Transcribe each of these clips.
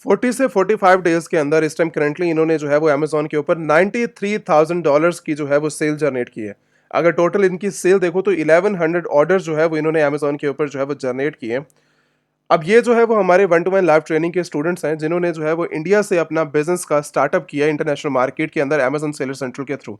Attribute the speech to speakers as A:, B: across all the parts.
A: 40 से 45 डेज के अंदर इस टाइम करंटली इन्होंने जो है वो अमेजोन के ऊपर $93,000 की जो है वो सेल जनरेट की है। अगर टोटल इनकी सेल देखो तो 1100 ऑर्डर जो है वो इन्होंने अमेजोन के ऊपर जो है वो जनरेट किए हैं। अब ये जो है वो हमारे 1-to-1 लाइव ट्रेनिंग के स्टूडेंट्स हैं जिन्होंने जो है वो इंडिया से अपना बिजनेस का स्टार्टअप किया इंटरनेशनल मार्केट के अंदर अमेजोन सेलर सेंट्रल के थ्रू।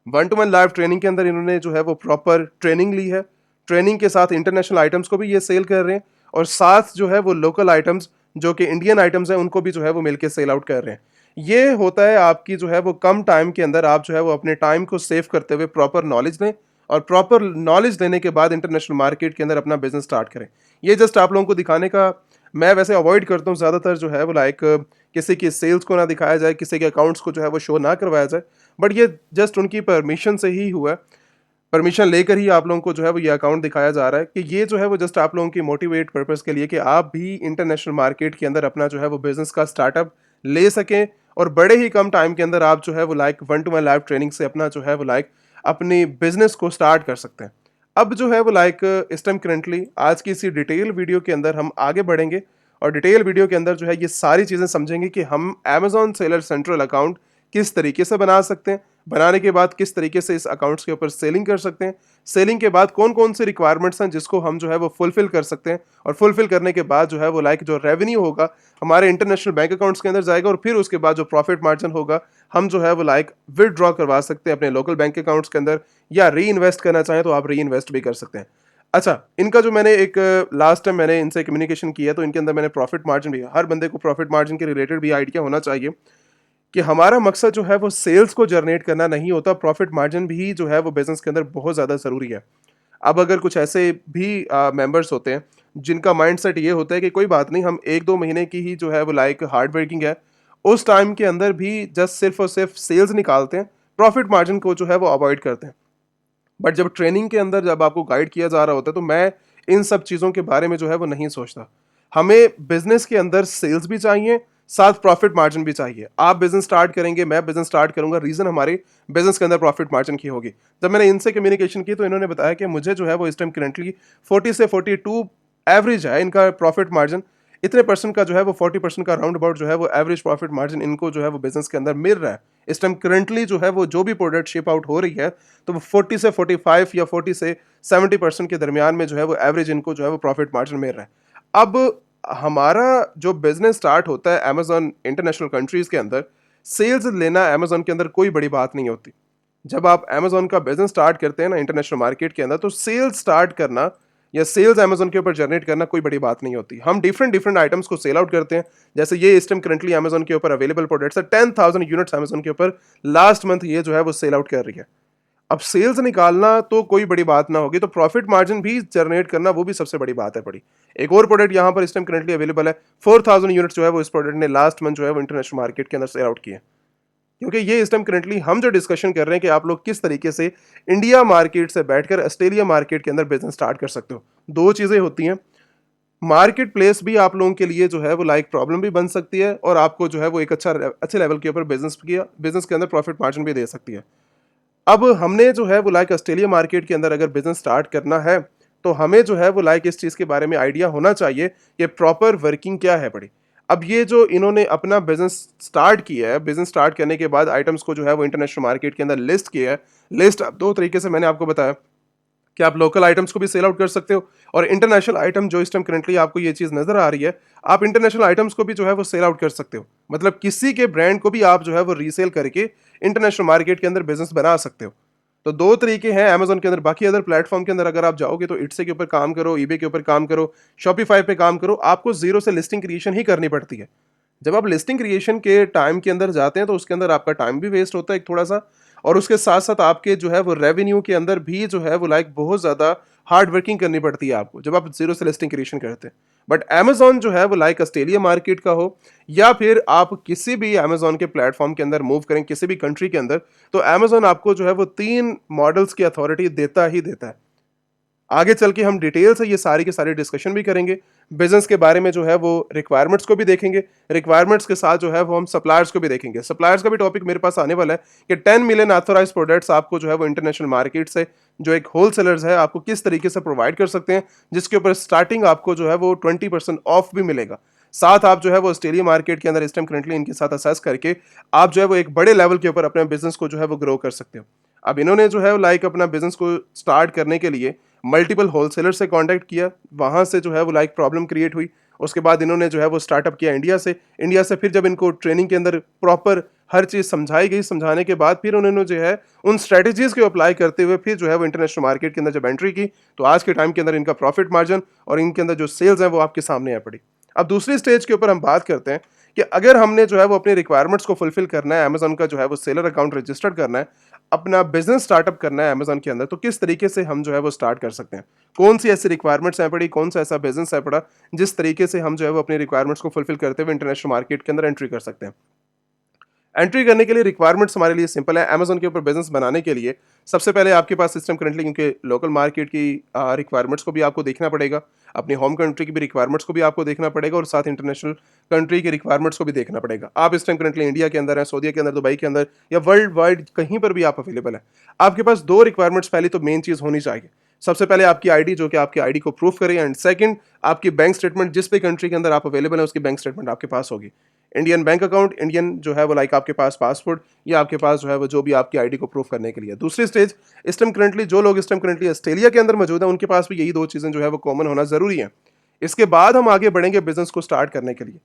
A: 1-to-1 लाइव ट्रेनिंग के अंदर इन्होंने जो है वो प्रॉपर ट्रेनिंग ली है। ट्रेनिंग के साथ इंटरनेशनल आइटम्स को भी ये सेल कर रहे हैं और साथ जो है वो लोकल आइटम्स जो कि इंडियन आइटम्स हैं उनको भी जो है वो मिलके सेल आउट कर रहे हैं। ये होता है आपकी जो है वो कम टाइम के अंदर आप जो है वो अपने टाइम को सेव करते हुए प्रॉपर नॉलेज लें और प्रॉपर नॉलेज लेने के बाद इंटरनेशनल मार्केट के अंदर अपना बिजनेस स्टार्ट करें। ये जस्ट आप लोगों को दिखाने का मैं वैसे अवॉइड करता हूँ ज़्यादातर जो है वो लाइक किसी की सेल्स को ना दिखाया जाए, किसी के अकाउंट्स को जो है वो शो ना करवाया जाए, बट ये जस्ट उनकी परमिशन से ही हुआ है। परमिशन लेकर ही आप लोगों को जो है वो ये अकाउंट दिखाया जा रहा है कि ये जो है वो जस्ट आप लोगों की मोटिवेट पर्पस के लिए कि आप भी इंटरनेशनल मार्केट के अंदर अपना जो है वो बिजनेस का स्टार्टअप ले सकें और बड़े ही कम टाइम के अंदर आप जो है वो लाइक 1-to-1 लाइव ट्रेनिंग से अपना जो है वो लाइक अपनी बिजनेस को स्टार्ट कर सकते हैं। अब जो है वो लाइक इस टाइम करंटली आज की इसी डिटेल वीडियो के अंदर हम आगे बढ़ेंगे और डिटेल वीडियो के अंदर जो है ये सारी चीज़ें समझेंगे कि हम अमेजॉन सेलर सेंट्रल अकाउंट किस तरीके से बना सकते हैं, बनाने के बाद किस तरीके से इस अकाउंट्स के ऊपर सेलिंग कर सकते हैं, सेलिंग के बाद कौन कौन से रिक्वायरमेंट्स हैं जिसको हम जो है वो फुलफिल कर सकते हैं और फुलफिल करने के बाद जो है वो लाइक जो रेवेन्यू होगा हमारे इंटरनेशनल बैंक अकाउंट्स के अंदर जाएगा और फिर उसके बाद जो प्रॉफिट मार्जिन होगा हम जो है वो लाइक विदड्रॉ करवा सकते हैं अपने लोकल बैंक अकाउंट्स के अंदर या री इन्वेस्ट करना चाहें तो आप री इन्वेस्ट भी कर सकते हैं। अच्छा, इनका जो मैंने एक लास्ट टाइम मैंने इनसे कम्युनिकेशन किया तो इनके अंदर मैंने प्रॉफिट मार्जिन भी, हर बंदे को प्रॉफिट मार्जिन के रिलेटेड भी आइडिया होना चाहिए कि हमारा मकसद जो है वो सेल्स को जनरेट करना नहीं होता, प्रॉफिट मार्जिन भी जो है वो बिजनेस के अंदर बहुत ज़्यादा ज़रूरी है। अब अगर कुछ ऐसे भी मेंबर्स होते हैं जिनका माइंडसेट ये होता है कि कोई बात नहीं, हम 1-2 महीने की ही जो है वो लाइक हार्ड वर्किंग है, उस टाइम के अंदर भी जस्ट सिर्फ और सिर्फ सेल्स निकालते हैं, प्रॉफिट मार्जिन को जो है वो अवॉइड करते हैं। बट जब ट्रेनिंग के अंदर जब आपको गाइड किया जा रहा होता है तो मैं इन सब चीज़ों के बारे में जो है वो नहीं सोचता। हमें बिजनेस के अंदर सेल्स भी चाहिए, साथ प्रॉफिट मार्जिन भी चाहिए। आप बिजनेस स्टार्ट करेंगे, मैं बिजनेस स्टार्ट करूंगा, रीजन हमारे बिजनेस के अंदर प्रॉफिट मार्जिन की होगी। जब मैंने इनसे कम्युनिकेशन की तो इन्होंने बताया कि मुझे जो है वो इस टाइम करंटली 40 से 42 एवरेज है इनका प्रॉफिट मार्जिन। इतने परसेंट का जो है वो 40% का राउंड अबाउट जो है वो एवरेज प्रॉफिट मार्जिन इनको जो है वो बिजनेस के अंदर मिल रहा है। इस टाइम करंटली जो है वो जो भी प्रोडक्ट शिप आउट हो रही है तो वो 40 से 45 या 40 से 70% के दरमियान में जो है वो एवरेज इनको जो है वो प्रॉफिट मार्जिन मिल रहा है। अब हमारा जो बिजनेस स्टार्ट होता है अमेजोन इंटरनेशनल कंट्रीज के अंदर, सेल्स लेना अमेजोन के अंदर कोई बड़ी बात नहीं होती। जब आप अमेजोन का बिजनेस स्टार्ट करते हैं ना इंटरनेशनल मार्केट के अंदर, तो सेल्स स्टार्ट करना या सेल्स अमेजोन के ऊपर जनरेट करना कोई बड़ी बात नहीं होती। हम डिफरेंट डिफरेंट आइटम्स को सेल आउट करते हैं। जैसे ये इस टाइम करंटली अमेजोन के ऊपर अवेलेबल प्रोडक्ट्स है, 10,000 यूनिट्स अमेजोन के ऊपर लास्ट मंथ ये जो है वो सेल आउट कर रही है। अब सेल्स निकालना तो कोई बड़ी बात ना होगी, तो प्रॉफिट मार्जिन भी जनरेट करना वो भी सबसे बड़ी बात है बड़ी। एक और प्रोडक्ट यहाँ पर इस टाइम करंटली अवेलेबल है, 4,000 यूनिट्स जो है वो इस प्रोडक्ट ने लास्ट मंथ जो है वो इंटरनेशनल मार्केट के अंदर सेल आउट किए। क्योंकि ये इस टाइम करंटली हम जो डिस्कशन कर रहे हैं कि आप लोग किस तरीके से इंडिया मार्केट से बैठकर ऑस्ट्रेलिया मार्केट के अंदर बिजनेस स्टार्ट कर सकते हो। दो चीजें होती हैं, मार्केट प्लेस भी आप लोगों के लिए जो है वो लाइक प्रॉब्लम भी बन सकती है और आपको जो है वो एक अच्छे लेवल के ऊपर बिजनेस के अंदर प्रॉफिट मार्जिन भी दे सकती है। अब हमने जो है वो लाइक ऑस्ट्रेलिया मार्केट के अंदर अगर बिजनेस स्टार्ट करना है तो हमें जो है वो लाइक इस चीज़ के बारे में आइडिया होना चाहिए कि प्रॉपर वर्किंग क्या है बड़ी। अब ये जो इन्होंने अपना बिजनेस स्टार्ट किया है, बिजनेस स्टार्ट करने के बाद आइटम्स को जो है वो इंटरनेशनल मार्केट के अंदर लिस्ट किया है। लिस्ट अब दो तरीके से मैंने आपको बताया कि आप लोकल आइटम्स को भी सेल आउट कर सकते हो और इंटरनेशनल आइटम जो इस टाइम करंटली आपको ये चीज़ नजर आ रही है, आप इंटरनेशनल आइटम्स को भी जो है वो सेल आउट कर सकते हो। मतलब किसी के ब्रांड को भी आप जो है वो रीसेल करके इंटरनेशनल मार्केट के अंदर बिजनेस बना सकते हो। तो दो तरीके हैं अमेजोन के अंदर। बाकी अदर प्लेटफॉर्म के अंदर अगर आप जाओगे तो इट्से के ऊपर काम करो, ईबे के ऊपर काम करो, शॉपिफाई पे काम करो, आपको जीरो से लिस्टिंग क्रिएशन ही करनी पड़ती है। जब आप लिस्टिंग क्रिएशन के टाइम के अंदर जाते हैं तो उसके अंदर आपका टाइम भी वेस्ट होता है एक थोड़ा सा, और उसके साथ साथ आपके जो है वो रेवेन्यू के अंदर भी जो है वो लाइक बहुत ज़्यादा हार्ड वर्किंग करनी पड़ती है आपको जब आप जीरो से लिस्टिंग क्रिएशन करते हैं। बट अमेजोन जो है वो लाइक ऑस्ट्रेलिया मार्केट का हो या फिर आप किसी भी अमेजोन के प्लेटफॉर्म के अंदर मूव करें किसी भी कंट्री के अंदर, तो अमेजोन आपको जो है वो 3 मॉडल्स की अथॉरिटी देता ही देता है। आगे चल के हम डिटेल से ये सारी के सारी डिस्कशन भी करेंगे, बिजनेस के बारे में जो है वो रिक्वायरमेंट्स को भी देखेंगे, रिक्वायरमेंट्स के साथ जो है वो हम सप्लायर्स को भी देखेंगे। सप्लायर्स का भी टॉपिक मेरे पास आने वाला है कि 10 मिलियन ऑथोराइज प्रोडक्ट्स आपको जो है वो इंटरनेशनल मार्केट से जो एक होलसेलर्स है आपको किस तरीके से प्रोवाइड कर सकते हैं, जिसके ऊपर स्टार्टिंग आपको जो है वो 20% ऑफ भी मिलेगा। साथ आप जो है वो ऑस्ट्रेलिया मार्केट के अंदर इस टाइम करंटली इनके साथ असेस करके आप जो है वो एक बड़े लेवल के ऊपर अपने बिजनेस को जो है वो ग्रो कर सकते हो। अब इन्होंने जो है लाइक अपना बिजनेस को स्टार्ट करने के लिए मल्टीपल होलसेलर से कांटेक्ट किया, वहां से जो है वो लाइक प्रॉब्लम क्रिएट हुई। उसके बाद इन्होंने जो है वो स्टार्टअप किया इंडिया से फिर जब इनको ट्रेनिंग के अंदर प्रॉपर हर चीज़ समझाई गई, समझाने के बाद फिर उन्होंने जो है उन स्ट्रेटजीज को अप्लाई करते हुए फिर जो है वो इंटरनेशनल मार्केट के अंदर जब एंट्री की, तो आज के टाइम के अंदर इनका प्रॉफिट मार्जिन और इनके अंदर जो सेल्स हैं वो आपके सामने आ पड़ी। अब दूसरी स्टेज के ऊपर हम बात करते हैं कि अगर हमने जो है वो अपनी रिक्वायरमेंट्स को फुलफिल करना है, अमेजोन का जो है वो सेलर अकाउंट रजिस्टर्ड करना है, अपना बिजनेस स्टार्टअप करना है अमेजोन के अंदर, तो किस तरीके से हम जो है वो स्टार्ट कर सकते हैं, कौन सी ऐसी रिक्वायरमेंट्स है पड़ी, कौन सा ऐसा बिजनेस है पड़ा जिस तरीके से हम जो है वो अपनी रिक्वायरमेंट्स को फुलफिल करते हुए इंटरनेशनल मार्केट के अंदर एंट्री कर सकते हैं। एंट्री करने के लिए रिक्वायरमेंट्स हमारे लिए सिंपल है। अमेजोन के ऊपर बिजनेस बनाने के लिए सबसे पहले आपके पास सिस्टम करंटली, क्योंकि लोकल मार्केट की रिक्वायरमेंट्स को भी आपको देखना पड़ेगा, अपनी होम कंट्री की भी रिक्वायरमेंट्स को भी आपको देखना पड़ेगा और साथ इंटरनेशनल कंट्री की रिक्वायरमेंट्स को भी देखना पड़ेगा। आप इस टाइम करंटली इंडिया के अंदर है, सऊदी के अंदर, दुबई के अंदर या वर्ल्ड वाइड कहीं पर भी आप अवेलेबल है। आपके पास दो रिक्वायरमेंट्स पहली तो मेन चीज़ होनी चाहिए। सबसे पहले आपकी आईडी, जो कि आपकी आईडी को प्रूफ करे, एंड सेकंड आपकी बैंक स्टेटमेंट, जिस भी कंट्री के अंदर आप अवेलेबल है उसकी बैंक स्टेटमेंट आपके पास होगी। इंडियन बैंक अकाउंट, इंडियन जो है वो लाइक आपके पास पासपोर्ट, या आपके पास जो है वो जो भी आपकी आईडी को प्रूफ करने के लिए। दूसरी स्टेज, इस टाइम करंटली जो लोग इस टाइम करंटली ऑस्ट्रेलिया के अंदर मौजूद है उनके पास भी यही दो चीज़ें जो है वो कॉमन होना जरूरी है। इसके बाद हम आगे बढ़ेंगे बिजनेस को स्टार्ट करने के लिए।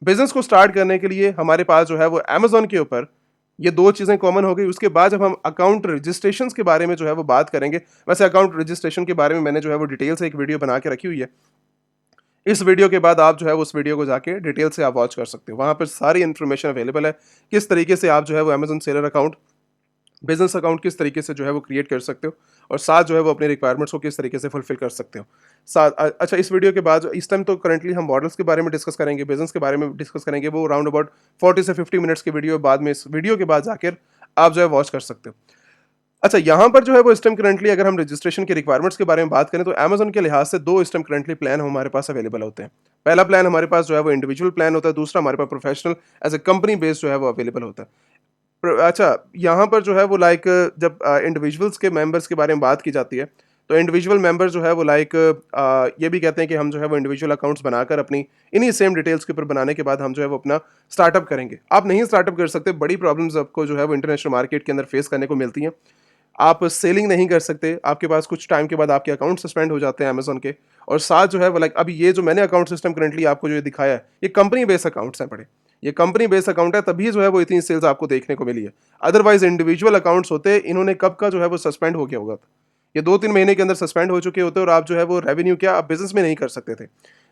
A: बिजनेस को स्टार्ट करने के लिए हमारे पास जो है वो अमेजोन के ऊपर ये दो चीज़ें कॉमन हो गई। उसके बाद जब हम अकाउंट रजिस्ट्रेशन के बारे में जो है वो बात करेंगे, वैसे अकाउंट रजिस्ट्रेशन के बारे में मैंने जो है वो डिटेल से एक वीडियो बना के रखी हुई है। इस वीडियो के बाद आप जो है उस वीडियो को जाके डिटेल से आप वॉच कर सकते हो, वहाँ पर सारी इन्फॉर्मेशन अवेलेबल है, किस तरीके से आप जो है वो Amazon seller account, business account किस तरीके से जो है वो क्रिएट कर सकते हो, और साथ जो है वो अपनी रिक्वायरमेंट्स को किस तरीके से फुलफिल कर सकते हो। साथ अच्छा, इस वीडियो के बाद इस टाइम तो करंटली हम मॉडल्स के बारे में डिस्कस करेंगे, बिजनेस के बारे में डिस्कस करेंगे, वो अराउंड अबाउट 40 से 50 मिनट्स की वीडियो बाद में, इस वीडियो के बाद जाकर आप जो है वॉच कर सकते हो। अच्छा, यहाँ पर जो है वो इस टाइम करंटली अगर हम रजिस्ट्रेशन के रिक्वायरमेंट्स के बारे में बात करें तो अमेजोन के लिहाज से दो इस टाइम करंटली प्लान हमारे पास अवेलेबल होते हैं। पहला प्लान हमारे पास जो है वो इंडिविजुअल प्लान होता है, दूसरा हमारे पास professional as a company based जो है वो अवेलेबल होता है। अच्छा, यहाँ पर जो है वो लाइक जब इंडिविजुअल्स के मेंबर्स के बारे में बात की जाती है, तो इंडिविजुअल मेंबर जो है वो लाइक ये भी कहते हैं कि हम जो है वो इंडिविजुअल अकाउंट्स बनाकर अपनी इन्हीं सेम डिटेल्स के ऊपर बनाने के बाद हम जो है वो अपना स्टार्टअप करेंगे। आप नहीं स्टार्टअप कर सकते, बड़ी प्रॉब्लम्स आपको जो है वो इंटरनेशनल मार्केट के अंदर फेस करने को मिलती हैं। आप सेलिंग नहीं कर सकते, आपके पास कुछ टाइम के बाद आपके अकाउंट सस्पेंड हो जाते हैं अमेजोन के, और साथ जो है वो लाइक अभी ये जो मैंने अकाउंट सिस्टम करंटली आपको जो ये दिखाया है, ये कंपनी बेस्ड अकाउंट्स हैं बड़े, ये कंपनी बेस्ड अकाउंट है, तभी जो है वो इतनी सेल्स आपको देखने को मिली है। अदरवाइज इंडिविजुअल अकाउंट्स होते, इन्होंने कब का जो है वो सस्पेंड हो गया होगा, ये 2-3 महीने के अंदर सस्पेंड हो चुके होते और आप जो है वो रेवेन्यू क्या आप बिजनेस में नहीं कर सकते थे।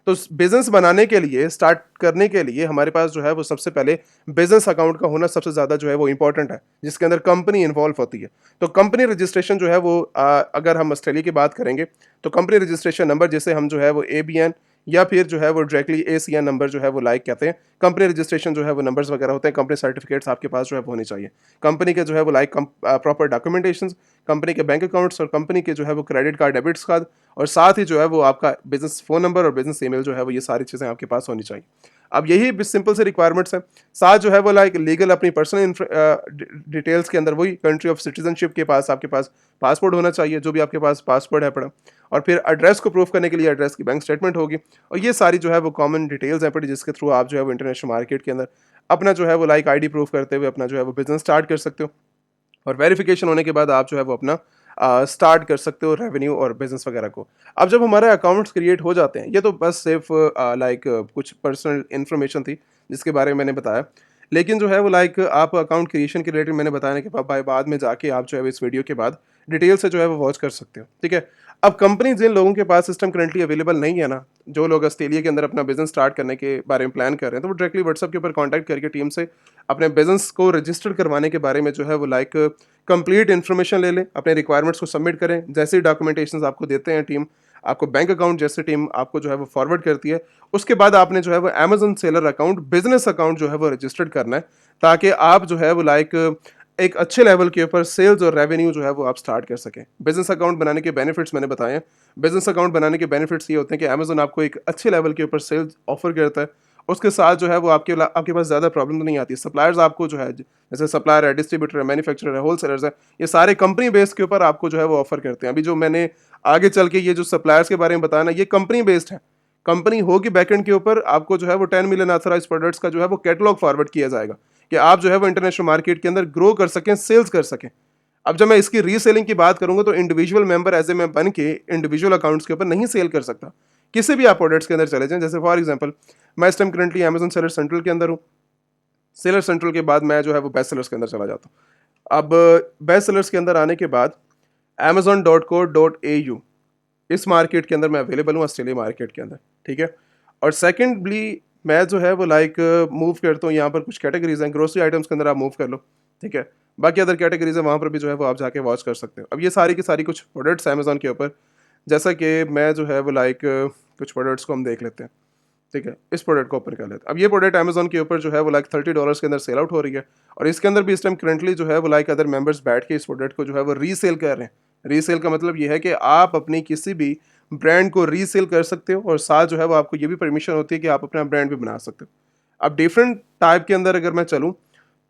A: तो बिजनेस बनाने के लिए, स्टार्ट करने के लिए हमारे पास जो है वो सबसे पहले बिजनेस अकाउंट का होना सबसे ज़्यादा जो है वो इंपॉर्टेंट है, जिसके अंदर कंपनी इन्वॉल्व होती है। तो कंपनी रजिस्ट्रेशन जो है वो अगर हम ऑस्ट्रेलिया की बात करेंगे तो कंपनी रजिस्ट्रेशन नंबर, जिसे हम जो है वो ABN या फिर जो है वो डायरेक्टली ACN नंबर जो है वो लाइक कहते हैं, कंपनी रजिस्ट्रेशन जो है वो नंबर्स वगैरह होते हैं, कंपनी सर्टिफिकेट्स आपके पास जो है वो होने चाहिए। कंपनी के जो है वो लाइक प्रॉपर डॉक्यूमेंटेशन, कंपनी के बैंक अकाउंट्स और कंपनी के जो है वो क्रेडिट कार्ड, डेबिट्स कार्ड, और साथ ही जो है वो आपका बिजनेस फ़ोन नंबर और बिजनेस ईमेल जो है वो, ये सारी चीज़ें आपके पास होनी चाहिए। अब यही सिंपल से रिक्वायरमेंट्स हैं। साथ जो है वो लाइक लीगल अपनी पर्सनल डिटेल्स के अंदर वही कंट्री ऑफ सिटीजनशिप के पास आपके पास पासपोर्ट होना चाहिए, जो भी आपके पास पासपोर्ट है पड़ा, और फिर एड्रेस को प्रूफ करने के लिए एड्रेस की बैंक स्टेटमेंट होगी, और ये सारी जो है वो कॉमन डिटेल्स हैं पड़ी, जिसके थ्रू आप जो है वो इंटरनेशनल मार्केट के अंदर अपना जो है वो लाइक आईडी प्रूफ करते हुए अपना जो है वो बिजनेस स्टार्ट कर सकते हो, और वेरिफिकेशन होने के बाद आप जो है वो अपना स्टार्ट कर सकते हो रेवेन्यू और बिजनेस वगैरह को। अब जब हमारे अकाउंट्स क्रिएट हो जाते हैं, ये तो बस सिर्फ लाइक कुछ पर्सनल इन्फॉर्मेशन थी जिसके बारे में मैंने बताया, लेकिन जो है वो लाइक आप अकाउंट क्रिएशन के रिलेटेड मैंने बताने के बाद में जाके आप जो है इस वीडियो के बाद डिटेल से जो है वो वॉच कर सकते हो, ठीक है। अब कंपनी जिन लोगों के पास सिस्टम करंटली अवेलेबल नहीं है ना, जो लोग ऑस्ट्रेलिया के अंदर अपना बिजनेस स्टार्ट करने के बारे में प्लान कर रहे हैं, तो वो डायरेक्टली व्हाट्सएप के ऊपर कांटेक्ट करके टीम से अपने बिजनेस को रजिस्टर करवाने के बारे में जो है वो लाइक कंप्लीट इन्फॉर्मेशन ले लें, अपने रिक्वायरमेंट्स को सबमिट करें। जैसे ही डॉक्यूमेंटेशन आपको देते हैं टीम, आपको बैंक अकाउंट जैसे टीम आपको जो है वो फॉरवर्ड करती है, उसके बाद आपने जो है वो Amazon seller account, business account जो है वो रजिस्टर्ड करना है, ताकि आप जो है वो लाइक एक अच्छे लेवल के ऊपर सेल्स और रेवेन्यू जो है वो आप स्टार्ट कर सकें। बिजनेस अकाउंट बनाने के बेनिफिट्स मैंने बताए हैं। बिजनेस अकाउंट बनाने के बेनिफिट्स ये होते हैं कि अमेजन आपको एक अच्छे लेवल के ऊपर सेल्स ऑफर करता है, उसके साथ जो है वो आपके पास ज़्यादा प्रॉब्लम तो नहीं आती। सप्लायर्स आपको जो है, जैसे सप्लायर है, डिस्ट्रीब्यूटर है, मैन्युफैक्चरर है, होलसेलर्स है, ये सारे कंपनी बेस के ऊपर आपको जो है वो ऑफर करते हैं। अभी जो मैंने आगे चल के ये जो सप्लायर्स के बारे में बताया ना, ये कंपनी बेस्ड है, कंपनी होगी बैकएंड के ऊपर, आपको जो है वो 10 मिलियन ऑथराइज्ड प्रोडक्ट्स का जो है वो कैटलॉग फॉरवर्ड किया जाएगा कि आप जो है वो इंटरनेशनल मार्केट के अंदर ग्रो कर सकें, सेल्स कर सकें। अब जब मैं इसकी रीसेलिंग की बात करूंगा तो इंडिविजुअल मेंबर एज ए मैं बन के इंडिविजुअल अकाउंट्स के ऊपर नहीं सेल कर सकता। किसी भी आप प्रोडक्ट्स के अंदर चले जाएं, जैसे फॉर एग्जांपल मैं इस time currently Amazon seller central के अंदर हूं। सेलर सेंट्रल के बाद मैं जो है वो बेस्ट सेलर्स के अंदर चला जाता हूं। अब बेस्ट सेलर्स के अंदर आने के बाद amazon.co.au इस मार्केट के अंदर मैं अवेलेबल हूँ, ऑस्ट्रेलिया मार्केट के अंदर, ठीक है। और सेकेंडली मैं जो है वो लाइक मूव करता हूँ, यहाँ पर कुछ कैटेगरीज हैं, ग्रोसरी आइटम्स के अंदर आप मूव कर लो, ठीक है। बाकी अदर कैटेगरीज है वहाँ पर भी जो है वो आप जाके वॉच कर सकते हो। अब ये सारी की सारी कुछ प्रोडक्ट्स अमेजोन के ऊपर, जैसा कि मैं जो है वो लाइक कुछ प्रोडक्ट्स को हम देख लेते हैं, ठीक है। इस प्रोडक्ट को ओपन कर लेते हैं। अब ये प्रोडक्ट अमेजोन के ऊपर जो है वो लाइक $30 के अंदर सेल आउट हो रही है, और इसके अंदर भी इस टाइम करंटली जो है वो लाइक अदर मेंबर्स बैठ के इस प्रोडक्ट को जो है वो रीसेल कर रहे हैं। रीसेल का मतलब ये है कि आप अपनी किसी भी ब्रांड को रीसेल कर सकते हो, और साथ जो है वो आपको ये भी परमिशन होती है कि आप अपना ब्रांड भी बना सकते हो। अब डिफरेंट टाइप के अंदर अगर मैं चलूँ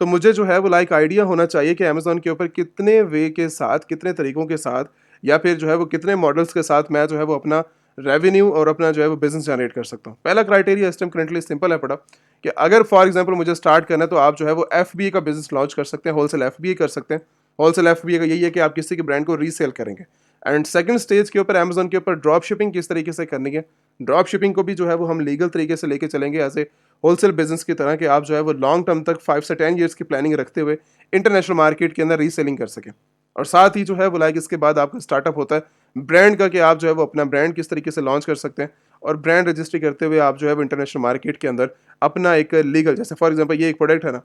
A: तो मुझे जो है वो लाइक आइडिया होना चाहिए कि अमेजोन के ऊपर कितने वे के साथ, कितने तरीकों के साथ, या फिर जो है वो कितने मॉडल्स के साथ मैं जो है वो अपना रेवेन्यू और अपना जो है वो बिजनेस जनरेट कर सकता हूँ। पहला क्राइटेरिया इस टाइम करंटली सिंपल है पड़ा कि अगर फॉर एग्जांपल मुझे स्टार्ट करना है तो आप जो है वो एफबीए का बिजनेस लॉन्च कर सकते हैं, होलसेल एफबीए कर सकते हैं। होलसेल एफबीए का यही है कि आप किसी के ब्रांड को रीसेल करेंगे। एंड सेकंड स्टेज के ऊपर अमेजोन के ऊपर ड्रॉप शिपिंग किस तरीके से करनी है, ड्रॉप शिपिंग को भी जो है वो हम लीगल तरीके से लेके चलेंगे एज ए होलसेल बिजनेस की तरह, कि आप जो है वो लॉन्ग टर्म तक 5 से 10 ईयर्स की प्लानिंग रखते हुए इंटरनेशनल मार्केट के अंदर रीसेलिंग कर सकें। और साथ ही जो है वो लाइक इसके बाद आपका स्टार्टअप होता है ब्रांड का, कि आप जो है वो अपना ब्रांड किस तरीके से लॉन्च कर सकते हैं, और ब्रांड रजिस्ट्री करते हुए आप जो है वो इंटरनेशनल मार्केट के अंदर अपना एक लीगल, जैसे फॉर एग्जांपल ये एक प्रोडक्ट है ना,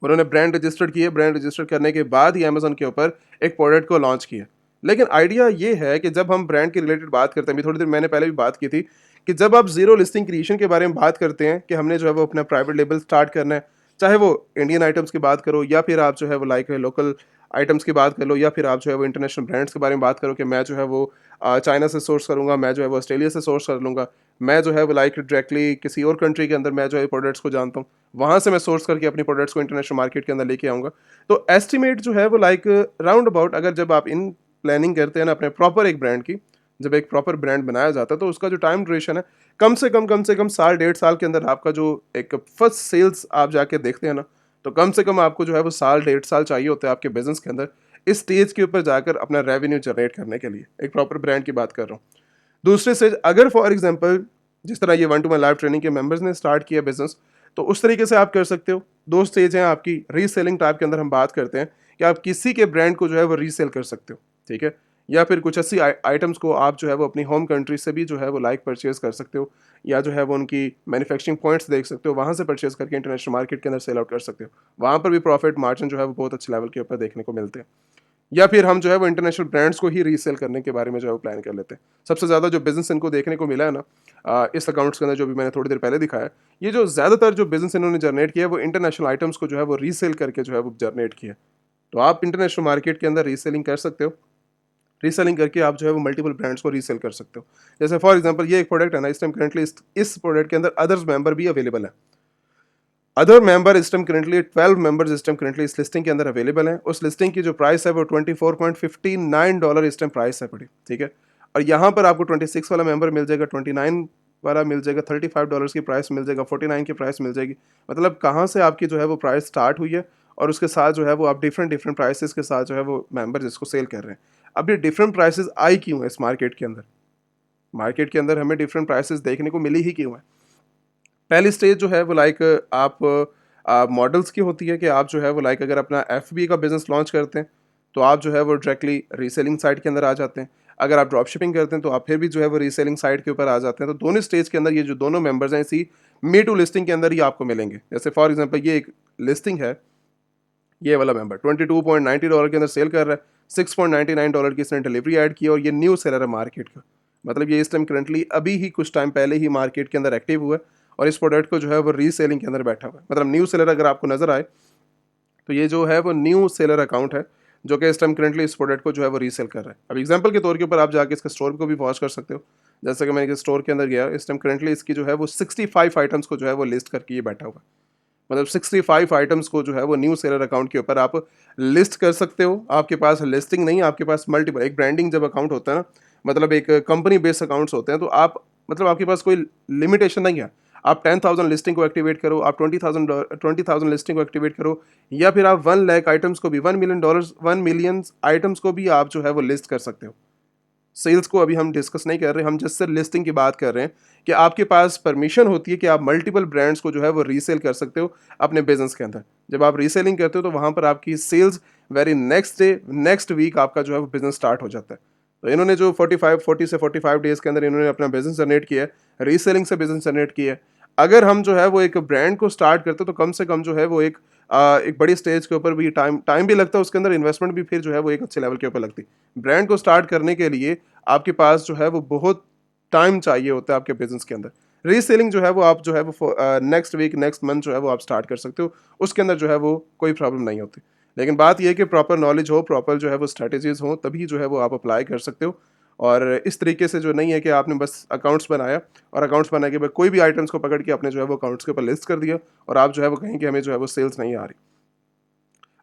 A: उन्होंने ब्रांड रजिस्टर्ड किए, ब्रांड रजिस्टर करने के बाद ही अमेजोन के ऊपर एक प्रोडक्ट को लॉन्च किया। लेकिन आइडिया ये है कि जब हम ब्रांड के रिलेटेड बात करते हैं, अभी थोड़ी देर मैंने पहले भी बात की थी, कि जब आप जीरो लिस्टिंग क्रिएशन के बारे में बात करते हैं कि हमने जो है वो अपना प्राइवेट लेबल स्टार्ट करना है, चाहे वो इंडियन आइटम्स की बात करो, या फिर आप जो है वो लाइक लोकल आइटम्स की बात कर लो, या फिर आप जो है वो इंटरनेशनल ब्रांड्स के बारे में बात करो कि मैं जो है वो चाइना से सोर्स करूंगा, मैं जो है वो ऑस्ट्रेलिया से सोर्स कर लूँगा, मैं जो है वो लाइक डायरेक्टली किसी और कंट्री के अंदर मैं जो है प्रोडक्ट्स को जानता हूँ, वहाँ से मैं सोर्स करके अपनी प्रोडक्ट्स को इंटरनेशनल मार्केट के अंदर लेके आऊँगा। तो एस्टिमेट जो है वो लाइक राउंड अबाउट, अगर जब आप इन प्लानिंग करते हैं ना अपने प्रॉपर एक ब्रांड की, जब एक प्रॉपर ब्रांड बनाया जाता है तो उसका जो टाइम ड्यूरेशन है कम से कम साल 1.5 साल के अंदर आपका जो एक फर्स्ट सेल्स आप जाके देखते हैं ना, तो कम से कम आपको जो है वो साल 1.5 साल चाहिए होता है आपके बिजनेस के अंदर इस स्टेज के ऊपर जाकर अपना रेवेन्यू जनरेट करने के लिए। एक प्रॉपर ब्रांड की बात कर रहा हूँ। दूसरे स्टेज अगर फॉर एग्जांपल जिस तरह ये 1-to-1 लाइव ट्रेनिंग के मेंबर्स ने स्टार्ट किया बिजनेस, तो उस तरीके से आप कर सकते हो। दो स्टेज हैं आपकी रीसेलिंग टाइप के अंदर, हम बात करते हैं कि आप किसी के ब्रांड को जो है वो रीसेल कर सकते हो, ठीक है। या फिर कुछ ऐसी आइटम्स को आप जो है वो अपनी होम कंट्री से भी जो है वो लाइक परचेज कर सकते हो, या जो है वो उनकी मैन्युफैक्चरिंग पॉइंट्स देख सकते हो, वहाँ से परचेज करके इंटरनेशनल मार्केट के अंदर सेल आउट कर सकते हो। वहाँ पर भी प्रॉफिट मार्जिन जो है वो बहुत अच्छे लेवल के ऊपर देखने को मिलते हैं। या फिर हम जो है वो इंटरनेशनल ब्रांड्स को ही रीसेल करने के बारे में जो है वो प्लान कर लेते हैं। सबसे ज़्यादा जो बिजनेस इनको देखने को मिला है ना इस अकाउंट्स के अंदर, जो भी मैंने थोड़ी देर पहले दिखाया, ये जो ज़्यादातर जो बिजनेस इन्होंने जनरेट किया है वो इंटरनेशनल आइटम्स को जो है वो रीसेल करके जो है वो जनरेट किया है। तो आप इंटरनेशनल मार्केट के अंदर रीसेलिंग कर सकते हो। रीसेलिंग करके आप जो है वो मल्टीपल ब्रांड्स को रीसेल कर सकते हो। जैसे फॉर एग्जांपल ये एक प्रोडक्ट है ना, इस टाइम करंटली इस प्रोडक्ट के अंदर अदर्स मेंबर भी अवेलेबल है। अदर मेंबर इस टाइम करंटली 12 मेंबर्स इस टाइम करंटली इस लिस्टिंग के अंदर अवेलेबल हैं। उस लिस्टिंग की जो प्राइस है वो $24.59 इस टाइम प्राइस है, बड़ी ठीक है। और यहाँ पर आपको 26 वाला मेंबर मिल जाएगा, 29 वाला मिल जाएगा, $35 की प्राइस मिल जाएगा, 49 की प्राइस मिल जाएगी। मतलब कहाँ से आपकी जो है वो प्राइस स्टार्ट हुई है, और उसके साथ जो है वो आप डिफरेंट डिफरेंट प्राइसेस के साथ जो है वो मेंबर जिसको सेल कर रहे हैं। अब ये डिफरेंट प्राइसेस आई क्यों है इस मार्केट के अंदर? मार्केट के अंदर हमें डिफरेंट प्राइसेस देखने को मिली ही क्यों है? पहली स्टेज जो है वो लाइक आप मॉडल्स की होती है कि आप जो है वो लाइक अगर अपना एफबी का बिजनेस लॉन्च करते हैं तो आप जो है वो डायरेक्टली रीसेलिंग साइट के अंदर आ जाते हैं। अगर आप ड्रॉप शिपिंग करते हैं तो आप फिर भी जो है वो रीसेलिंग साइट के ऊपर आ जाते हैं। तो दोनों स्टेज के अंदर ये जो दोनों मेंबर्स हैं इसी मी टू लिस्टिंग के अंदर ही आपको मिलेंगे। जैसे फॉर एग्जांपल ये एक लिस्टिंग है, ये वाला मेंबर $22.90 के अंदर सेल कर रहा है, $6.99 की इसने डिलीवरी ऐड की, और ये न्यू सेलर है मार्केट का। मतलब ये इस टाइम करंटली अभी ही कुछ टाइम पहले ही मार्केट के अंदर एक्टिव हुआ है, और इस प्रोडक्ट को जो है वो रीसेलिंग के अंदर बैठा हुआ है। मतलब न्यू सेलर अगर आपको नजर आए तो ये जो है वो न्यू सेलर अकाउंट है, जो कि इस टाइम करंटली इस प्रोडक्ट को जो है वो रीसेल कर रहा है। अब एग्जांपल के तौर के ऊपर आप जाके इसके स्टोर को भी वॉच कर सकते हो। जैसे कि मैं इस स्टोर के अंदर गया, इस टाइम करंटली इसकी जो है वो 65 आइटम्स को जो है वो लिस्ट करके ये बैठा हुआ है। मतलब 65 आइटम्स को जो है वो न्यू सेलर अकाउंट के ऊपर आप लिस्ट कर सकते हो। आपके पास लिस्टिंग नहीं, आपके पास मल्टीपल, एक ब्रांडिंग जब अकाउंट होता है ना, मतलब एक कंपनी बेस्ड अकाउंट्स होते हैं, तो आप मतलब आपके पास कोई लिमिटेशन नहीं है। आप 10,000 लिस्टिंग को एक्टिवेट करो, आप 20,000 लिस्टिंग को एक्टिवेट करो, या फिर आप 1 लाख आइटम्स को भी, $1 मिलियन आइटम्स को भी आप जो है वो लिस्ट कर सकते हो। सेल्स को अभी हम डिस्कस नहीं कर रहे, हम जस्ट सिर्फ लिस्टिंग की बात कर रहे हैं कि आपके पास परमिशन होती है कि आप मल्टीपल ब्रांड्स को जो है वो रीसेल कर सकते हो अपने बिजनेस के अंदर। जब आप रीसेलिंग करते हो तो वहां पर आपकी sales very next day, next week आपका जो है वो बिजनेस स्टार्ट हो जाता है। तो इन्होंने जो 40 से 45 डेज के अंदर इन्होंने अपना बिजनेस जनरेट किया है, रीसेलिंग से बिजनेस जनरेट किया है। अगर हम जो है वो एक ब्रांड को स्टार्ट करते हो तो कम से कम जो है वो एक बड़ी स्टेज के ऊपर भी टाइम टाइम भी लगता है, उसके अंदर इन्वेस्टमेंट भी फिर जो है वो एक अच्छे लेवल के ऊपर लगती है। ब्रांड को स्टार्ट करने के लिए आपके पास जो है वो बहुत टाइम चाहिए होता है आपके बिजनेस के अंदर। रीसेलिंग जो है वो आप जो है वो नेक्स्ट वीक, नेक्स्ट मंथ जो है वो आप स्टार्ट कर सकते हो, उसके अंदर जो है वो कोई प्रॉब्लम नहीं होती। लेकिन बात यह है कि प्रॉपर नॉलेज हो, प्रॉपर जो है वो स्ट्रैटेजीज हो, तभी जो है वो आप अप्लाई कर सकते हो। और इस तरीके से जो नहीं है कि आपने बस अकाउंट्स बनाया और अकाउंट्स बनाने के बाद कोई भी आइटम्स को पकड़ के आपने जो है वो अकाउंट्स के ऊपर लिस्ट कर दिया और आप जो है वो कहें कि हमें जो है वो सेल्स नहीं आ रही।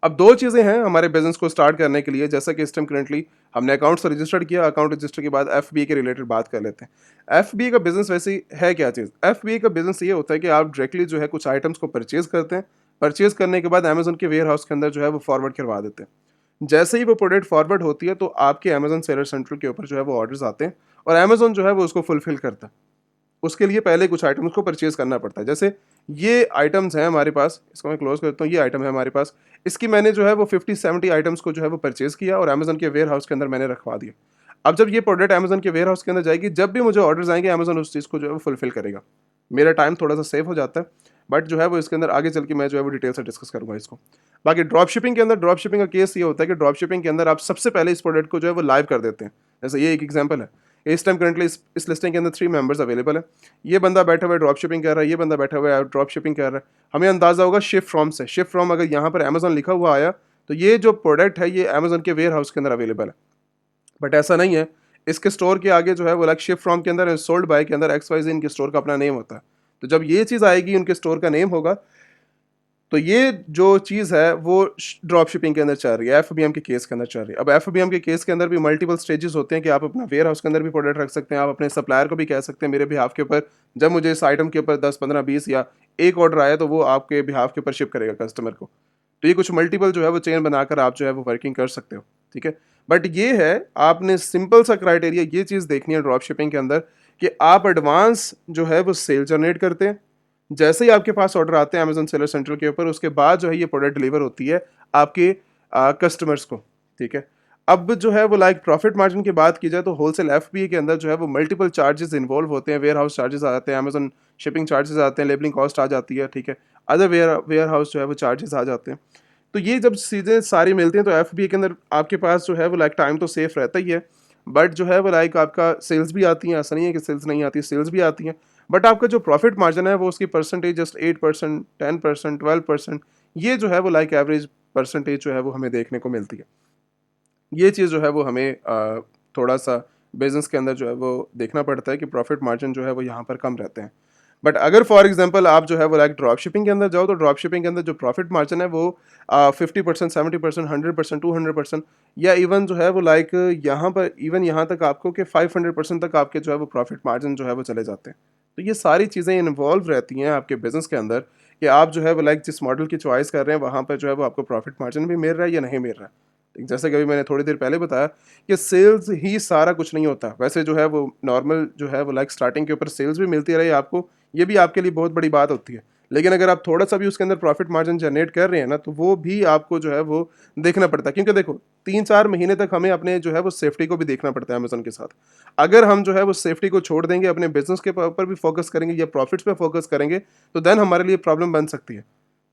A: अब दो चीज़ें हैं हमारे बिजनेस को स्टार्ट करने के लिए। जैसा कि इस टाइम करेंटली हमने अकाउंट्स रजिस्टर्ड किया, अकाउंट रजिस्टर के बाद एफबीए के रिलेटेड बात कर लेते हैं। एफबीए का बिजनेस वैसे है क्या चीज़? एफबीए का बिजनेस ये होता है कि आप डायरेक्टली जो है कुछ आइटम्स को परचेज करते हैं, परचेज करने के बाद अमेजोन के वेयर हाउस के अंदर जो है वो फॉरवर्ड करवा देते हैं। जैसे ही वो प्रोडक्ट फॉरवर्ड होती है तो आपके अमेजोन सेलर सेंटर के ऊपर जो है वो ऑर्डर्स आते हैं और अमेजोन जो है वो उसको फुलफिल करता है। उसके लिए पहले कुछ आइटम्स को परचेज करना पड़ता है। जैसे ये आइटम्स हैं हमारे पास, इसको मैं क्लोज करता हूँ, ये आइटम है हमारे पास। इसकी मैंने जो है वो 50-70 आइटम्स को जो है वो परचेज किया और अमेजन के वेयर हाउस के अंदर मैंने रखवा दिया। अब जब ये प्रोडक्ट अमेजन के वेयर हाउस के अंदर जाएगी, जब भी मुझे ऑर्डर्स आएंगे अमेजन उस चीज़ को जो है वो फुलफिल करेगा। मेरा टाइम थोड़ा सा सेव हो जाता है, बट जो है वो इसके अंदर आगे चल के मैं जो है वो डिटेल से डिस्कस करूंगा इसको। बाकी ड्रॉप शिपिंग के अंदर, ड्रॉप शिपिंग का केस ये होता है कि ड्रॉप शिपिंग के अंदर आप सबसे पहले इस प्रोडक्ट को जो है वो लाइव कर देते हैं। जैसे ये एक एग्जांपल है। इस टाइम करंटली इस लिस्टिंग के अंदर 3 मेंबर्स अवेलेबल है। ये बंदा बैठा हुआ है ड्रॉप शिपिंग कर रहा है, ये बंदा बैठा हुआ है ड्रॉप शिपिंग कर रहा है। हमें अंदाजा होगा शिफ्ट फ्रॉम से। शिफ्ट फ्रॉम अगर यहाँ पर अमेजोन लिखा हुआ आया तो ये जो प्रोडक्ट है ये अमेजोन के वेयर हाउस के अंदर अवेलेबल है। बट ऐसा नहीं है। इसके स्टोर के आगे जो है वो लाइक शिफ्ट फ्रॉम के अंदर सोल्ड बाय के अंदर XYZ इनके स्टोर का अपना नेम होता है। तो जब ये चीज़ आएगी, उनके स्टोर का नेम होगा, तो ये जो चीज़ है वो ड्रॉप शिपिंग के अंदर चल रही है, एफबीएम के केस के अंदर चल रही है। अब एफबीएम के केस के अंदर भी मल्टीपल स्टेजेस होते हैं कि आप अपना वेयर हाउस के अंदर भी प्रोडक्ट रख सकते हैं। आप अपने सप्लायर को भी कह सकते हैं मेरे बिहाफ के ऊपर जब मुझे इस आइटम के ऊपर 10, 15, 20 या एक ऑर्डर आया तो वो आपके बिहाफ के ऊपर शिप करेगा कस्टमर को। तो ये कुछ मल्टीपल जो है वो चेन बनाकर आप जो है वो वर्किंग कर सकते हो, ठीक है। बट ये है, आपने सिंपल सा क्राइटेरिया ये चीज़ देखनी है ड्रॉप शिपिंग के अंदर कि आप एडवांस जो है वो सेल जनरेट करते हैं। जैसे ही आपके पास ऑर्डर आते हैं अमेजन सेलर सेंटर के ऊपर, उसके बाद जो है ये प्रोडक्ट डिलीवर होती है आपके कस्टमर्स को, ठीक है। अब जो है वो लाइक प्रॉफिट मार्जिन की बात की जाए तो होलसेल एफबीए के अंदर जो है वो मल्टीपल चार्जेस इन्वॉल्व होते हैं। वेयर हाउस चार्जेस आ जाते हैं, अमेजन शिपिंग चार्जेस आते हैं, लेबलिंग कॉस्ट आ जाती है, ठीक है। अदर वेयर हाउस जो है वो चार्जेस आ जाते हैं। तो ये जब चीज़ें सारी मिलती हैं तो एफबीए के अंदर आपके पास जो है वो लाइक टाइम तो सेफ रहता ही है, बट जो है वो लाइक आपका सेल्स भी आती हैं। ऐसा नहीं है कि सेल्स नहीं आती, सेल्स भी आती हैं, बट आपका जो प्रॉफिट मार्जिन है वो उसकी परसेंटेज जस्ट 8%, 10%, 12%, ये जो है वो लाइक एवरेज परसेंटेज जो है वो हमें देखने को मिलती है। ये चीज़ जो है वो हमें थोड़ा सा बिजनेस के अंदर जो है वो देखना पड़ता है कि प्रॉफिट मार्जिन जो है वो यहाँ पर कम रहते हैं। बट अगर फॉर एग्जांपल आप जो है वो लाइक ड्रॉप शिपिंग के अंदर जाओ तो ड्रॉप शिपिंग के अंदर जो प्रॉफिट मार्जिन है वो 50%, 70%, 100%, 200%, या इवन जो है वो लाइक यहाँ पर इवन यहाँ तक आपको कि 500% तक आपके जो है वो प्रॉफिट मार्जिन जो है वो चले जाते हैं। तो ये सारी चीज़ें इन्वॉल्व रहती हैं आपके बिजनेस के अंदर कि आप जो है वो लाइक जिस मॉडल की चॉइस कर रहे हैं वहाँ पर जो है वो आपको प्रॉफिट मार्जिन भी मिल रहा है या नहीं मिल रहा है। जैसे कि अभी मैंने थोड़ी देर पहले बताया कि सेल्स ही सारा कुछ नहीं होता। वैसे जो है वो नॉर्मल जो है वो लाइक स्टार्टिंग के ऊपर सेल्स भी मिलती रही आपको, ये भी आपके लिए बहुत बड़ी बात होती है। लेकिन अगर आप थोड़ा सा भी उसके अंदर प्रॉफिट मार्जिन जनरेट कर रहे हैं ना, तो वो भी आपको जो है वो देखना पड़ता है। क्योंकि देखो 3-4 महीने तक हमें अपने जो है वो सेफ्टी को भी देखना पड़ता है अमेजन के साथ। अगर हम जो है वो सेफ्टी को छोड़ देंगे, अपने बिजनेस के ऊपर भी फोकस करेंगे या प्रॉफिट्स पे फोकस करेंगे, तो देन हमारे लिए प्रॉब्लम बन सकती है,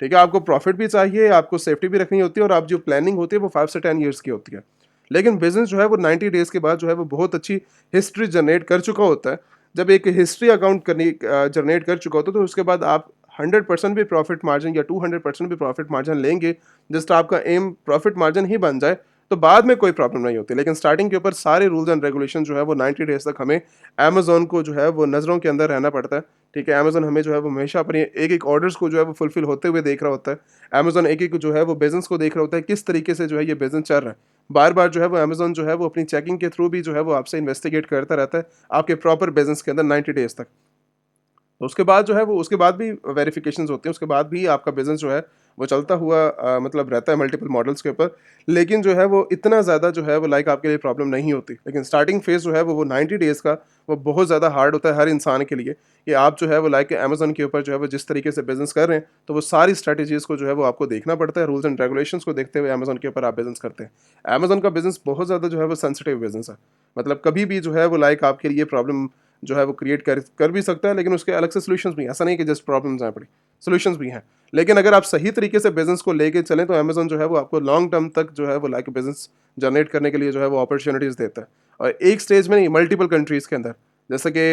A: ठीक है। आपको प्रॉफिट भी चाहिए, आपको सेफ्टी भी रखनी होती है, और आप जो प्लानिंग होती है वो 5 से 10 ईयर्स की होती है। लेकिन बिजनेस जो है वो 90 डेज के बाद जो है वो बहुत अच्छी हिस्ट्री जनरेट कर चुका होता है। जब एक हिस्ट्री अकाउंट करनी जनरेट कर चुका होता है तो उसके बाद आप 100% भी प्रॉफिट मार्जिन या 200% भी प्रॉफिट मार्जिन लेंगे, जस्ट आपका एम प्रॉफिट मार्जिन ही बन जाए, तो बाद में कोई प्रॉब्लम नहीं होती। लेकिन स्टार्टिंग के ऊपर सारे रूल्स एंड रेगुलेशन जो है वो 90 डेज़ तक हमें अमेज़न को जो है वो नज़रों के अंदर रहना पड़ता है, ठीक है? अमेज़न हमें जो है वो हमेशा अपनी एक-एक ऑर्डर्स को जो है वो फुलफ़िल होते हुए देख रहा होता है। अमेज़न एक-एक जो है वो बिज़नेस को देख रहा होता है, किस तरीके से जो है ये बिज़नेस चल रहा है। बार-बार जो है वो अमेज़न जो है वो अपनी चेकिंग के थ्रू भी जो है वो आपसे इन्वेस्टिगेट करता रहता है, आपके प्रॉपर बिज़नेस के अंदर 90 डेज़ तक। तो उसके बाद जो है वो उसके बाद भी वेरिफिकेशंस होती हैं, उसके बाद भी आपका बिज़नेस जो है वो चलता हुआ मतलब रहता है मल्टीपल मॉडल्स के ऊपर। लेकिन जो है वो इतना ज़्यादा जो है वो लाइक आपके लिए प्रॉब्लम नहीं होती। लेकिन स्टार्टिंग फेज़ जो है वो 90 डेज़ का वो बहुत ज़्यादा हार्ड होता है हर इंसान के लिए, कि आप जो है वो लाइक अमेज़न के ऊपर जो है वो जिस तरीके से बिज़नेस कर रहे हैं, तो वो सारी स्ट्रैटेजीज़ को जो है वो आपको देखना पड़ता है, रूल्स एंड रेगुलेशंस को देखते हुए अमेज़न के ऊपर आप बिज़नेस करते हैं। अमेज़न का बिज़नेस बहुत ज़्यादा जो है वो सेंसिटिव बिज़नेस है। मतलब कभी भी जो है वो लाइक आपके लिए प्रॉब्लम जो है वो क्रिएट कर भी सकता है, लेकिन उसके अलग से सॉल्यूशंस भी हैं। ऐसा नहीं है कि जस्ट प्रॉब्लम्स हैं पड़ी, सॉल्यूशंस भी हैं। लेकिन अगर आप सही तरीके से बिज़नेस को लेके चलें तो अमेज़न जो है वो आपको लॉन्ग टर्म तक जो है वो लाइक बिज़नेस जनरेट करने के लिए जो है वो अपॉर्च्युनिटीज़ देता है। और एक स्टेज में नहीं, मल्टीपल कंट्रीज़ के अंदर। जैसे कि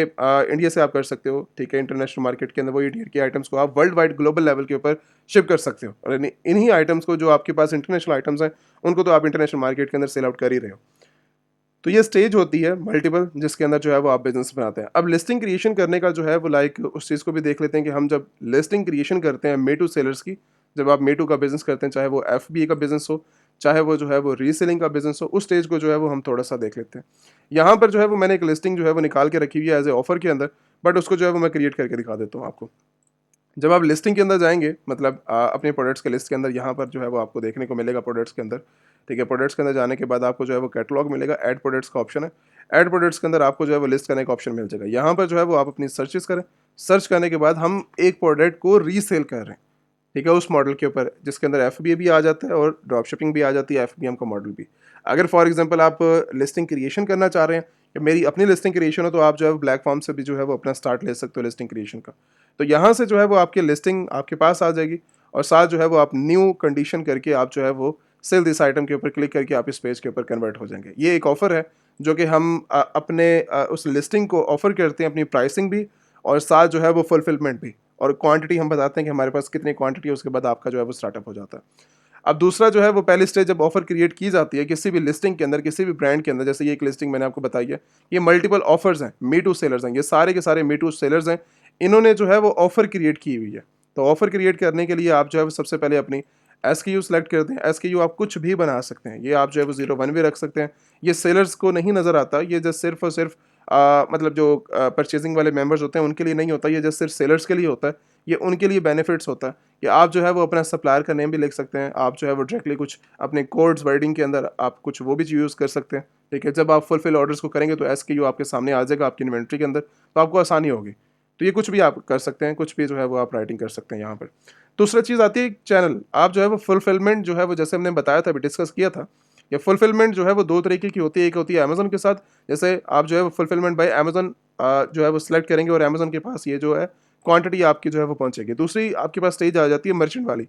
A: इंडिया से आप कर सकते हो, ठीक है? इंटरनेशनल मार्केट के अंदर वही ईयर के आइटम्स को आप वर्ल्ड वाइड ग्लोबल लेवल के ऊपर शिप कर सकते हो। और इन्हीं आइटम्स को, जो आपके पास इंटरनेशनल आइटम्स हैं, उनको तो आप इंटरनेशनल मार्केट के अंदर सेल आउट कर ही रहे हो। तो ये स्टेज होती है मल्टीपल, जिसके अंदर जो है वो आप बिज़नेस बनाते हैं। अब लिस्टिंग क्रिएशन करने का जो है वो लाइक उस चीज़ को भी देख लेते हैं कि हम जब लिस्टिंग क्रिएशन करते हैं मे टू सेलर्स की, जब आप मे टू का बिज़नेस करते हैं, चाहे वो एफबीए का बिज़नेस हो, चाहे वो जो है वो रीसेलिंग का बिज़नेस हो, उस स्टेज को जो है वो हम थोड़ा-सा देख लेते हैं। यहाँ पर जो है वो मैंने एक लिस्टिंग जो है वो निकाल के रखी हुई है एज़ ए ऑफर के अंदर, बट उसको जो है वो मैं क्रिएट करके दिखा देता हूँ आपको। जब आप लिस्टिंग के अंदर जाएँगे, मतलब अपने प्रोडक्ट्स के लिस्ट के अंदर, यहाँ पर जो है वो आपको देखने को मिलेगा प्रोडक्ट्स के अंदर, ठीक है? प्रोडक्ट्स के अंदर जाने के बाद आपको जो है वो कैटलॉग मिलेगा, ऐड प्रोडक्ट्स का ऑप्शन है। ऐड प्रोडक्ट्स के अंदर आपको जो है वो लिस्ट करने का ऑप्शन मिल जाएगा। यहाँ पर जो है वो आप अपनी सर्चेज़ करें, सर्च करने के बाद हम एक प्रोडक्ट को रीसेल कर रहे हैं, ठीक है? उस मॉडल के ऊपर, जिसके अंदर एफबीए भी आ जाता है और ड्रॉप शिपिंग भी आ जाती है, एफबीएम का मॉडल भी। अगर फॉर एग्ज़ाम्पल आप लिस्टिंग क्रिएशन करना चाह रहे हैं, कि मेरी अपनी लिस्टिंग क्रिएशन हो, तो आप जो है वो प्लेटफ़ॉर्म से भी जो है वो अपना स्टार्ट ले सकते हो लिस्टिंग क्रिएशन का। तो यहाँ से जो है वो आपकी लिस्टिंग आपके पास आ जाएगी, और साथ जो है वो आप न्यू कंडीशन करके आप जो है वो सेल दिस आइटम के ऊपर क्लिक करके आप इस पेज के ऊपर कन्वर्ट हो जाएंगे। ये एक ऑफर है जो कि हम अपने उस लिस्टिंग को ऑफर करते हैं, अपनी प्राइसिंग भी, और साथ जो है वो फुलफिलमेंट भी, और क्वांटिटी हम बताते हैं कि हमारे पास कितनी क्वांटिटी है, उसके बाद आपका जो है वो स्टार्टअप हो जाता है। अब दूसरा जो है वो पहली स्टेज जब ऑफर क्रिएट की जाती है किसी भी लिस्टिंग के अंदर, किसी भी ब्रांड के अंदर, जैसे ये एक लिस्टिंग मैंने आपको बताई है, ये मल्टीपल ऑफर्स हैं, मी टू सेलर्स हैं, ये सारे के सारे मी टू सेलर्स हैं। इन्होंने जो है वो ऑफर क्रिएट की हुई है। तो ऑफर क्रिएट करने के लिए आप जो है वो सबसे पहले अपनी एसक्यू सेलेक्ट करते हैं। एसक्यू आप कुछ भी बना सकते हैं, ये आप जो है वो 01 भी रख सकते हैं। ये सेलर्स को नहीं नज़र आता, ये जस्ट सिर्फ और सिर्फ मतलब जो परचेजिंग वाले मेंबर्स होते हैं उनके लिए नहीं होता, ये जस्ट सिर्फ सेलर्स के लिए होता है। ये उनके लिए बेनिफिट्स होता है कि आप जो है वो अपना सप्लायर का नेम भी लिख सकते हैं, आप जो है वो डायरेक्टली कुछ अपने कोड्स वर्डिंग के अंदर आप कुछ वो भी यूज़ कर सकते हैं, ठीक है? जब आप फुलफिल ऑर्डर्स को करेंगे तो एसक्यू आपके सामने आ जाएगा आपकी इन्वेंट्री के अंदर, तो आपको आसानी होगी। तो ये कुछ भी आप कर सकते हैं, कुछ भी जो है वो आप राइटिंग कर सकते हैं यहाँ पर। दूसरा चीज़ आती है चैनल, आप जो है वो फुलफिलमेंट जो है वो, जैसे हमने बताया था, अभी डिस्कस किया था, ये फुलफिलमेंट जो है वो 2 तरीके की होती है। एक होती है अमेज़न के साथ, जैसे आप जो है वो फुलफिलमेंट बाय अमेज़न जो है वो सिलेक्ट करेंगे और अमेज़न के पास ये जो है क्वांटिटी आपकी जो है वो पहुंचेगी। दूसरी आपके पास स्टेज आ जाती है मर्चेंट वाली,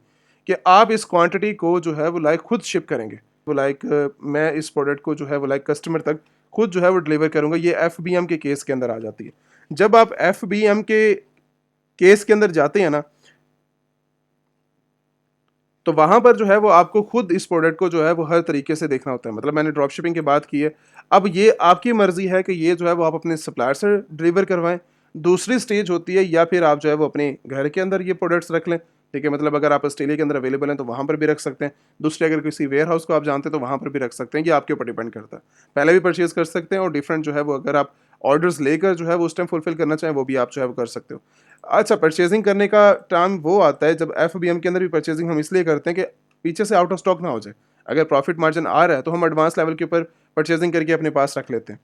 A: कि आप इस क्वांटिटी को जो है वो लाइक खुद शिप करेंगे। वो लाइक मैं इस प्रोडक्ट को जो है वो लाइक कस्टमर तक खुद जो है वो डिलीवर करूँगा। ये एफबीएम के केस के अंदर आ जाती है। जब आप एफबीएम के केस के अंदर जाते हैं ना, तो वहाँ पर जो है वो आपको खुद इस प्रोडक्ट को जो है वो हर तरीके से देखना होता है। मतलब मैंने ड्रॉप शिपिंग की बात की है, अब ये आपकी मर्ज़ी है कि ये जो है वो आप अपने सप्लायर से डिलीवर करवाएँ। दूसरी स्टेज होती है, या फिर आप जो है वो अपने घर के अंदर ये प्रोडक्ट्स रख लें, ठीक है? मतलब अगर आप ऑस्ट्रेलिया के अंदर अवेलेबल हैं तो वहाँ पर भी रख सकते हैं। दूसरे अगर किसी वेयर हाउस को आप जानते हैं तो वहाँ पर भी रख सकते हैं, ये आपके ऊपर डिपेंड करता है। पहले भी परचेज़ कर सकते हैं, और डिफरेंट जो है वो अगर आप ऑर्डर्स लेकर जो है वो उस टाइम फुलफ़िल करना चाहें, वो भी आप जो है वो कर सकते हो। अच्छा, परचेज़िंग करने का टाइम वो आता है जब एफबीएम के अंदर भी परचेज़िंग हम इसलिए करते हैं कि पीछे से आउट ऑफ स्टॉक ना हो जाए। अगर प्रॉफिट मार्जिन आ रहा है तो हम एडवांस लेवल के ऊपर परचेज़िंग करके अपने पास रख लेते हैं।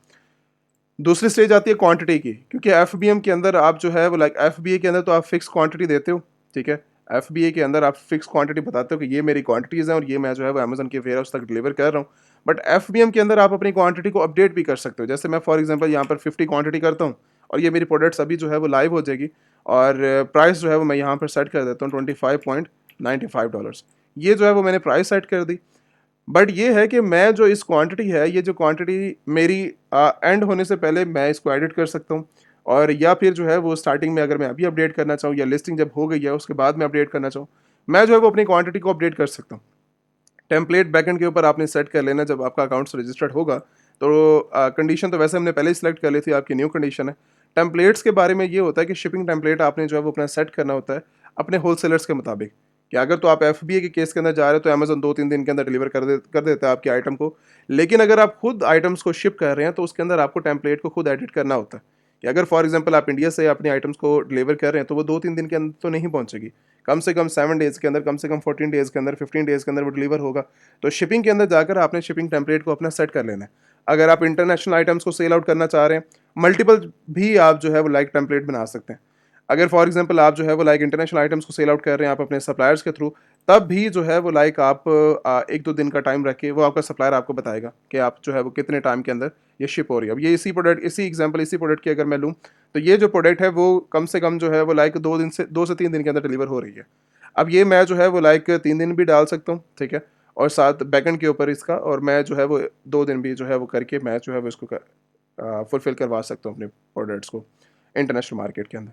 A: दूसरी स्टेज आती है क्वांटिटी की, क्योंकि एफबीएम के अंदर आप जो है वो लाइक एफबीए के अंदर तो आप फिक्स क्वांटिटी देते हो, ठीक है? एफबीए के अंदर आप फिक्स क्वांटिटी बताते हो कि ये मेरी क्वांटिटीज़ हैं और ये मैं जो है वो अमेज़न के वेयर हाउस तक डिलीवर कर रहा हूँ। बट एफबीएम के अंदर आप अपनी क्वांटिटी को अपडेट भी कर सकते हो। जैसे मैं फॉर एग्जांपल यहाँ पर 50 क्वांटिटी करता हूँ, और ये मेरी प्रोडक्ट्स अभी जो है वो लाइव हो जाएगी, और प्राइस जो है वो मैं यहाँ पर सेट कर देता हूँ $25.95। ये जो है वो मैंने प्राइस सेट कर दी। बट ये है कि मैं जो इस क्वांटिटी है, ये जो क्वांटिटी मेरी एंड होने से पहले मैं इसको एडिट कर सकता हूँ, और या फिर जो है वो स्टार्टिंग में अगर मैं अभी अपडेट करना चाहूँ, या लिस्टिंग जब हो गई है उसके बाद मैं अपडेट करना चाहूँ, मैं जो है वो अपनी क्वांटिटी को अपडेट कर सकता हूँ। टेम्पलेट बैकएंड के ऊपर आपने सेट कर लेना जब आपका अकाउंट्स रजिस्टर्ड होगा। तो कंडीशन तो वैसे हमने पहले ही सिलेक्ट कर ली थी, आपकी न्यू कंडीशन है। टेम्पलेट्स के बारे में ये होता है कि शिपिंग टेम्पलेट आपने जो है वो अपना सेट करना होता है अपने होलसेलर्स के मुताबिक, कि अगर तो आप एफबीए के केस के अंदर जा रहे हो तो अमेजन 2-3 दिन के अंदर डिलीवर कर देता है आपके आइटम को। लेकिन अगर आप खुद आइटम्स को शिप कर रहे हैं तो उसके अंदर आपको टेम्पलेट को खुद एडिट करना होता है, कि अगर फॉर एग्जांपल आप इंडिया से अपने आइटम्स को डिलीवर कर रहे हैं तो वो 2-3 दिन के अंदर तो नहीं पहुंचेगी, कम से कम 7 डेज़ के अंदर, कम से कम 14 डेज़ के अंदर, 15 डेज़ के अंदर वो डिलीवर होगा। तो शिपिंग के अंदर जाकर आपने शिपिंग टेम्पलेट को अपना सेट कर लेना है। अगर आप इंटरनेशनल आइटम्स को सेल आउट करना चाह रहे हैं, मल्टीपल भी आप जो है वो लाइक टेम्पलेट बना सकते हैं। अगर फॉर एग्जांपल आप जो है वो लाइक इंटरनेशनल आइटम्स को सेल आउट कर रहे हैं आप अपने सप्लायर्स के थ्रू, तब भी जो है वो लाइक आप 1-2 दिन का टाइम रख के वो आपका सप्लायर आपको बताएगा कि आप जो है वो कितने टाइम के अंदर ये शिप हो रही है। अब ये इसी प्रोडक्ट की अगर मैं लूँ, तो ये जो प्रोडक्ट है वो कम से कम जो है वो लाइक 2 से 3 दिन के अंदर डिलीवर हो रही है। अब ये मैं जो है वो लाइक 3 दिन भी डाल सकता हूँ, ठीक है? और साथ बैकएंड के ऊपर इसका, और मैं जो है वो 2 दिन भी जो है वो करके मैं जो है वो इसको फुलफ़िल करवा सकता हूँ अपने प्रोडक्ट्स को इंटरनेशनल मार्केट के अंदर।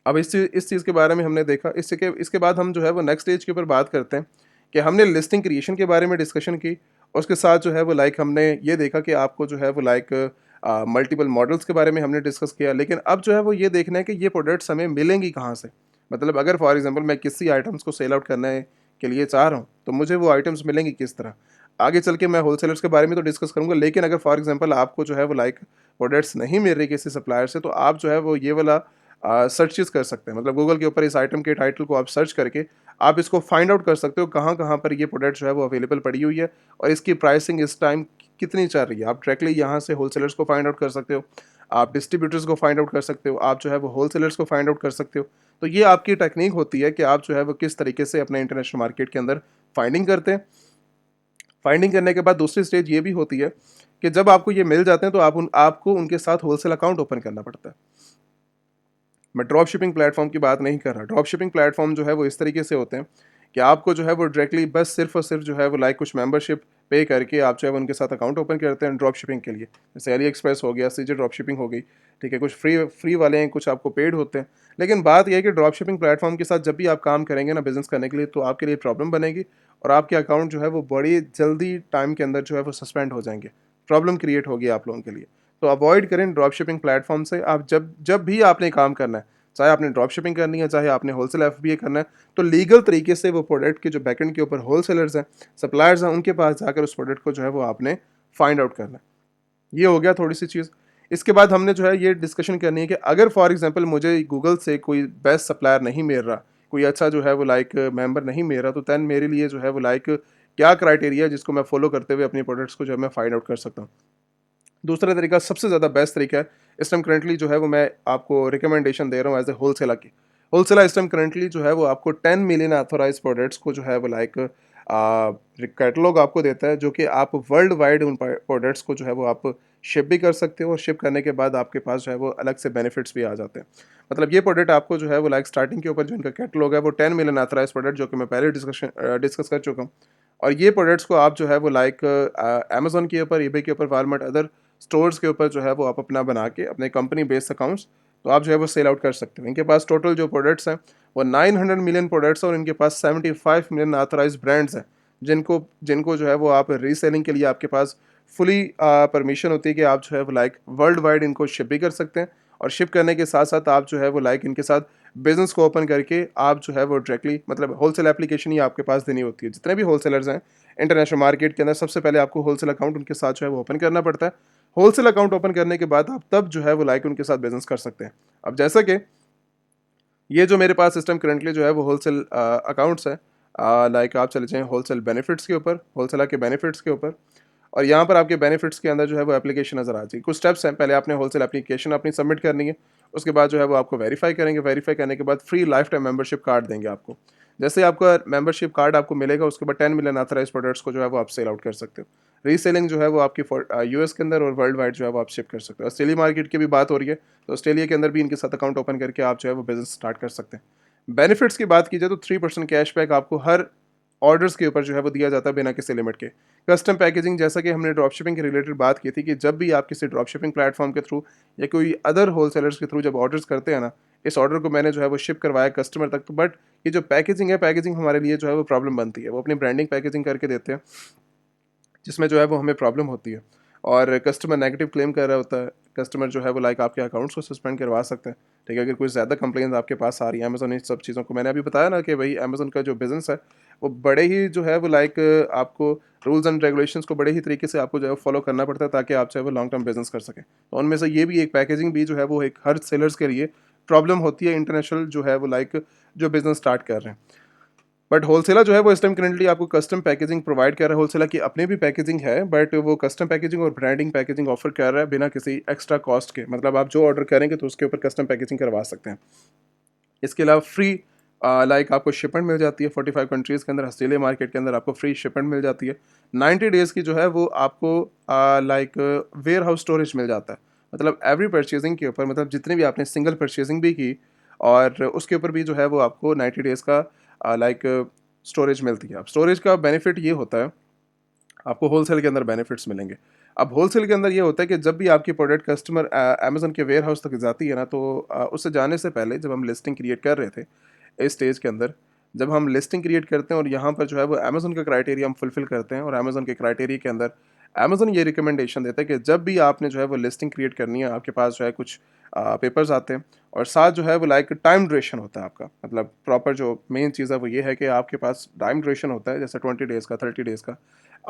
A: अब इस चीज़ के बारे में हमने देखा। इसके बाद हम जो है वो नेक्स्ट स्टेज के ऊपर बात करते हैं कि हमने लिस्टिंग क्रिएशन के बारे में डिस्कशन की, और उसके साथ जो है वो लाइक हमने ये देखा कि आपको जो है वो लाइक मल्टीपल मॉडल्स के बारे में हमने डिस्कस किया। लेकिन अब जो है वो ये देखना है कि ये प्रोडक्ट्स हमें मिलेंगी कहाँ से। मतलब अगर फॉर एग्जांपल मैं किसी आइटम्स को सेल आउट करने के लिए चाह रहा हूँ, तो मुझे वो आइटम्स मिलेंगी किस तरह। आगे चल के मैं होलसेलर्स के बारे में तो डिस्कस करूँगा, लेकिन अगर फॉर एग्जांपल आपको जो है वो लाइक प्रोडक्ट्स नहीं मिल रही किसी सप्लायर से, तो आप जो है वो ये वाला सर्चेस कर सकते हैं। मतलब गूगल के ऊपर इस आइटम के टाइटल को आप सर्च करके आप इसको फाइंड आउट कर सकते हो कहाँ कहाँ पर ये प्रोडक्ट जो है वो अवेलेबल पड़ी हुई है, और इसकी प्राइसिंग इस टाइम कितनी चल रही है। आप डायरेक्टली यहाँ से होलसेलर्स को फाइंड आउट कर सकते हो, आप डिस्ट्रीब्यूटर्स को फाइंड आउट कर सकते हो, आप जो है वो होलसेलर्स को फाइंड आउट कर सकते हो। तो ये आपकी टेक्निक होती है कि आप जो है वो किस तरीके से अपने इंटरनेशनल मार्केट के अंदर फाइंडिंग करते हैं। फाइंडिंग करने के बाद दूसरी स्टेज ये भी होती है कि जब आपको ये मिल जाते हैं तो आपको उनके साथ होलसेल अकाउंट ओपन करना पड़ता है। मैं ड्रॉप शिपिंग प्लेटफॉर्म की बात नहीं कर रहा। ड्रॉप शिपिंग प्लेटफॉर्म जो है वो इस तरीके से होते हैं कि आपको जो है वो डायरेक्टली बस सिर्फ और सिर्फ जो है वो लाइक कुछ मेंबरशिप पे करके आप जो है वो उनके साथ अकाउंट ओपन करते हैं ड्रॉप शिपिंग के लिए। जैसे अली एक्सप्रेस हो गया, सीजे ड्रॉप शिपिंग हो गई, ठीक है? कुछ फ्री वाले हैं, कुछ आपको पेड होते हैं। लेकिन बात यह है कि ड्रॉप शिपिंग प्लेटफॉर्म के साथ जब भी आप काम करेंगे ना बिजनेस करने के लिए, तो आपके लिए प्रॉब्लम बनेगी, और आपके अकाउंट जो है वो बड़ी जल्दी टाइम के अंदर जो है वो सस्पेंड हो जाएंगे। प्रॉब्लम क्रिएट होगी आप लोगों के लिए। तो अवॉइड करें ड्रॉप शिपिंग प्लेटफॉर्म से। आप जब जब भी आपने काम करना है, चाहे आपने ड्रॉप शिपिंग करनी है, चाहे आपने होलसेल एफबीए करना है, तो लीगल तरीके से वो प्रोडक्ट के जो बैकएंड के ऊपर होलसेलर्स हैं, सप्लायर्स हैं, उनके पास जाकर उस प्रोडक्ट को जो है वो आपने फाइंड आउट करना है। ये हो गया थोड़ी सी चीज़। इसके बाद हमने जो है ये डिस्कशन करनी है कि अगर फॉर एग्जांपल मुझे गूगल से कोई बेस्ट सप्लायर नहीं मिल रहा, कोई अच्छा जो है वो लाइक मेंबर नहीं मिल रहा, तो दैन मेरे लिए जो है वो लाइक क्या क्राइटेरिया जिसको मैं फॉलो करते हुए अपने प्रोडक्ट्स को जो है मैं फाइंड आउट कर सकता हूँ। दूसरा तरीका, सबसे ज़्यादा बेस्ट तरीका है, इस टाइम करंटली जो है वो मैं आपको रिकमेंडेशन दे रहा हूँ एज ए होलसेलर की। होलसेलर इस टाइम करंटली जो है वो आपको 10 मिलियन ऑथोराइज प्रोडक्ट्स को जो है वो लाइक कैटलॉग आपको देता है, जो कि आप वर्ल्ड वाइड उन प्रोडक्ट्स को जो है वो आप शिप भी कर सकते हो, और शिप करने के बाद आपके पास जो है वो अलग से बेनिफिट्स भी आ जाते हैं। मतलब ये प्रोडक्ट आपको जो है वो लाइक स्टार्टिंग के ऊपर जो इनका कैटलॉग है वो 10 मिलियन ऑथोराइज प्रोडक्ट, जो कि मैं पहले डिस्कस कर चुका हूँ। और ये प्रोडक्ट्स को आप जो है वो लाइक अमेजोन के ऊपर, ईबे के ऊपर, वालमार्ट, अदर स्टोर्स के ऊपर जो है वो आप अपना बना के अपने कंपनी बेस्ड अकाउंट्स, तो आप जो है वो सेल आउट कर सकते हो। इनके पास टोटल जो प्रोडक्ट्स हैं वो 900 मिलियन प्रोडक्ट्स हैं, और इनके पास 75 मिलियन ऑथराइज ब्रांड्स हैं, जिनको जिनको जो है वो आप रीसेलिंग के लिए आपके पास फुली परमिशन होती है कि आप जो है वो लाइक वर्ल्ड वाइड इनको शिप भी कर सकते हैं। और शिप करने के साथ साथ आप जो है वो लाइक इनके साथ बिजनेस को ओपन करके आप जो है वो डायरेक्टली, मतलब होलसेल एप्लीकेशन ही आपके पास देनी होती है। जितने भी होलसेलर्स हैं इंटरनेशनल मार्केट के अंदर, सबसे पहले आपको होलसेल अकाउंट उनके साथ जो है वो ओपन करना पड़ता है। होलसेल अकाउंट ओपन करने के बाद आप तब जो है वो लाइक उनके साथ बिजनेस कर सकते हैं। अब जैसा कि ये जो मेरे पास सिस्टम करंटली जो है वो होलसेल अकाउंट्स है, लाइक आप चले जाएँ होलसेल बेनिफिट्स के ऊपर, होलसेलर के बेनिफिट्स के ऊपर, और यहाँ पर आपके बेनिफिट्स के अंदर जो है वो एप्लीकेशन नज़र आ जाएगी। कुछ स्टेप्स हैं, पहले आपने होलसेल एप्लीकेशन अपनी सबमिट करनी है, उसके बाद जो है वो आपको वेरीफाई करेंगे, वेरीफाई करने के बाद free life time membership card देंगे आपको। जैसे ही आपका मेंबरशिप कार्ड आपको मिलेगा, उसके बाद 10 मिलियन ऑथराइज प्रोडक्ट्स को जो है वो आप सेल आउट कर सकते हो। रीसेलिंग जो है वो आपकी यूएस के अंदर और वर्ल्ड वाइड जो है वो आप शिप कर सकते हो। ऑस्ट्रेलिया मार्केट की भी बात हो रही है, तो ऑस्ट्रेलिया के अंदर भी इनके साथ अकाउंट ओपन करके आप जो है वो बिजनेस स्टार्ट कर सकते हैं। बेनिफिट्स की बात की जाए तो 3% कैशबैक आपको हर ऑर्डर्स के ऊपर जो है वो दिया जाता है बिना किसी लिमिट के। कस्टम पैकेजिंग, जैसा कि हमने ड्रॉप शिपिंग के रिलेटेड बात की थी कि जब भी आप किसी ड्रॉप शिपिंग प्लेटफॉर्म के थ्रू या कोई अदर होलसेलर्स के थ्रू जब ऑर्डर्स करते हैं ना, इस ऑर्डर को मैंने जो है वो शिप करवाया कस्टमर तक, तो बट ये जो पैकेजिंग है, पैकेजिंग हमारे लिए जो है वो प्रॉब्लम बनती है। वो अपनी ब्रांडिंग पैकेजिंग करके देते हैं जिसमें जो है वो हमें प्रॉब्लम होती है, और कस्टमर नेगेटिव क्लेम कर रहा होता है। कस्टमर जो है वो लाइक आपके अकाउंट्स को सस्पेंड करवा सकते हैं। ठीक है, अगर कोई ज़्यादा कंप्लेंट आपके पास आ रही है अमेज़न इन सब चीज़ों को, मैंने अभी बताया ना कि भाई अमेज़न का जो बिज़नेस है वो बड़े ही जो है वो लाइक आपको रूल्स एंड रेगुलेशंस को बड़े ही तरीके से आपको जो है फॉलो करना पड़ता है ताकि आप जो है वो लॉन्ग टर्म बिजनेस कर सकें। तो उनमें से ये भी एक पैकेजिंग भी जो है वो एक हर सेलर्स के लिए प्रॉब्लम होती है, इंटरनेशनल जो है वो लाइक जो बिज़नेस स्टार्ट कर रहे हैं। बट होलसेलर जो है वो इस टाइम करेंटली आपको कस्टम पैकेजिंग प्रोवाइड कर रहा है। होलसेलर की अपनी भी पैकेजिंग है, बट वो कस्टम पैकेजिंग और ब्रांडिंग पैकेजिंग ऑफर कर रहा है बिना किसी एक्स्ट्रा कॉस्ट के। मतलब आप जो ऑर्डर करेंगे तो उसके ऊपर कस्टम पैकेजिंग करवा सकते हैं। इसके अलावा फ्री लाइक आपको शिपमेंट मिल जाती है 45 कंट्रीज़ के अंदर। ऑस्ट्रेलिया मार्केट के अंदर आपको फ्री शिपमेंट मिल जाती है। 90 डेज़ की जो है वो आपको लाइक वेयर हाउस स्टोरेज मिल जाता है। मतलब एवरी परचेजिंग के ऊपर, मतलब जितनी भी आपने सिंगल परचेजिंग भी की और उसके ऊपर भी जो है वो आपको 90 डेज़ का लाइक स्टोरेज मिलती है। अब स्टोरेज का बेनिफिट ये होता है, आपको होलसेल के अंदर बेनिफिट्स मिलेंगे। अब होलसेल के अंदर ये होता है कि जब भी आपकी प्रोडक्ट कस्टमर अमेज़न के वेयर हाउस तक जाती है ना, तो उससे जाने से पहले जब हम लिस्टिंग क्रिएट कर रहे थे इस स्टेज के अंदर, जब हम लिस्टिंग क्रिएट करते हैं और यहाँ पर जो है वो अमेज़न का क्राइटेरिया हम फुलफ़िल करते हैं, और अमेज़न के क्राइटेरिया के अंदर अमेज़न ये रिकमेंडेशन देता है कि जब भी आपने जो है वो लिस्टिंग क्रिएट करनी है, आपके पास जो है कुछ पेपर्स आते हैं और साथ जो है वो लाइक टाइम ड्यूरेशन होता है आपका। मतलब प्रॉपर जो मेन चीज़ है वो ये है कि आपके पास टाइम ड्यूरेशन होता है, जैसे 20 डेज़ का, 30 डेज़ का।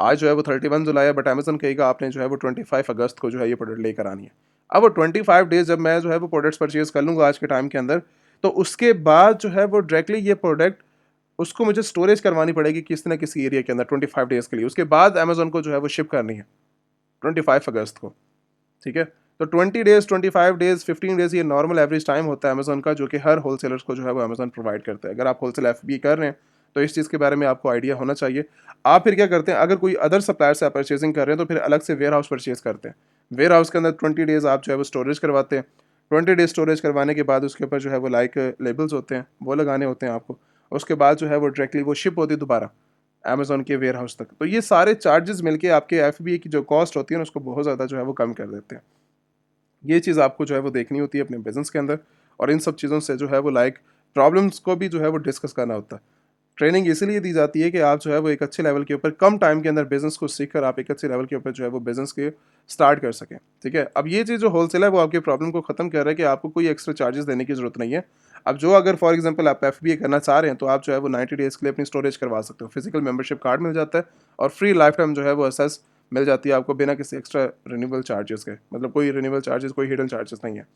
A: आज जो है वो 31 जुलाई है, बट अमेज़न कहेगा आपने जो है वो 25 अगस्त को जो है ये प्रोडक्ट लेकर आनी है। अब वो 25 डेज़ जब मैं जो है वो प्रोडक्ट्स परचेज़ कर लूँगा आज के टाइम के अंदर, तो उसके बाद जो है वो डायरेक्टली ये प्रोडक्ट उसको मुझे स्टोरेज करवानी पड़ेगी किसी न किसी एरिया के अंदर 25 डेज़ के लिए। उसके बाद अमेज़न को जो है वो शिप करनी है 25 अगस्त को। ठीक है? तो 20 डेज़, 25 डेज़, 15 डेज़ ये नॉर्मल एवरेज टाइम होता है अमेज़न का, जो कि हर होलसेलर्स को जो है वो अमेज़न प्रोवाइड करता है। अगर आप होलसेल एफबी कर रहे हैं, तो इस चीज़ के बारे में आपको आइडिया होना चाहिए। आप फिर क्या करते हैं, अगर कोई अदर सप्लायर से आप परचेज़िंग कर रहे हैं, तो फिर अलग से वेयर हाउस परचेज़ करते हैं। वेयर हाउस के अंदर 20 डेज़ आप जो है वो स्टोरेज करवाते हैं। 20 डेज़ स्टोरेज करवाने के बाद उसके ऊपर जो है वो लाइक लेबल्स होते हैं, वो लगाने होते हैं आपको। उसके बाद जो है वो डायरेक्टली वो शिप होती है दोबारा अमेज़न के वेयर हाउस तक। तो ये सारे चार्जेज़ मिलके आपके एफबीए की जो कॉस्ट होती है ना, उसको बहुत ज़्यादा जो है वो कम कर देते हैं। ये चीज़ आपको जो है वो देखनी होती है अपने बिज़नेस के अंदर, और इन सब चीज़ों से जो है वो लाइक प्रॉब्लम्स को भी जो है वो डिस्कस करना होता है। ट्रेनिंग इसीलिए दी जाती है कि आप जो है वो एक अच्छे लेवल के ऊपर कम टाइम के अंदर बिज़नेस को सीखकर आप एक अच्छे लेवल के ऊपर जो है वो बिज़नेस के स्टार्ट कर सकें। ठीक है? अब ये चीज़ जो होलसेल है वो आपकी प्रॉब्लम को ख़त्म कर रहा है कि आपको कोई एक्स्ट्रा चार्जेस देने की ज़रूरत नहीं है। अब जो अगर फॉर एग्ज़ाम्पल आप एफबीए करना चाह रहे हैं, तो आप जो है वो 90 डेज़ के लिए अपनी स्टोरेज करवा सकते हो। फिज़िकल मेंबरशिप कार्ड मिल जाता है और फ्री लाइफ टाइम जो है वो एक्सेस मिल जाती है आपको बिना किसी एक्स्ट्रा रिन्यूएबल चार्जेस के। मतलब कोई रिन्यूएबल चार्जेस, कोई हिडन चार्जेस नहीं है।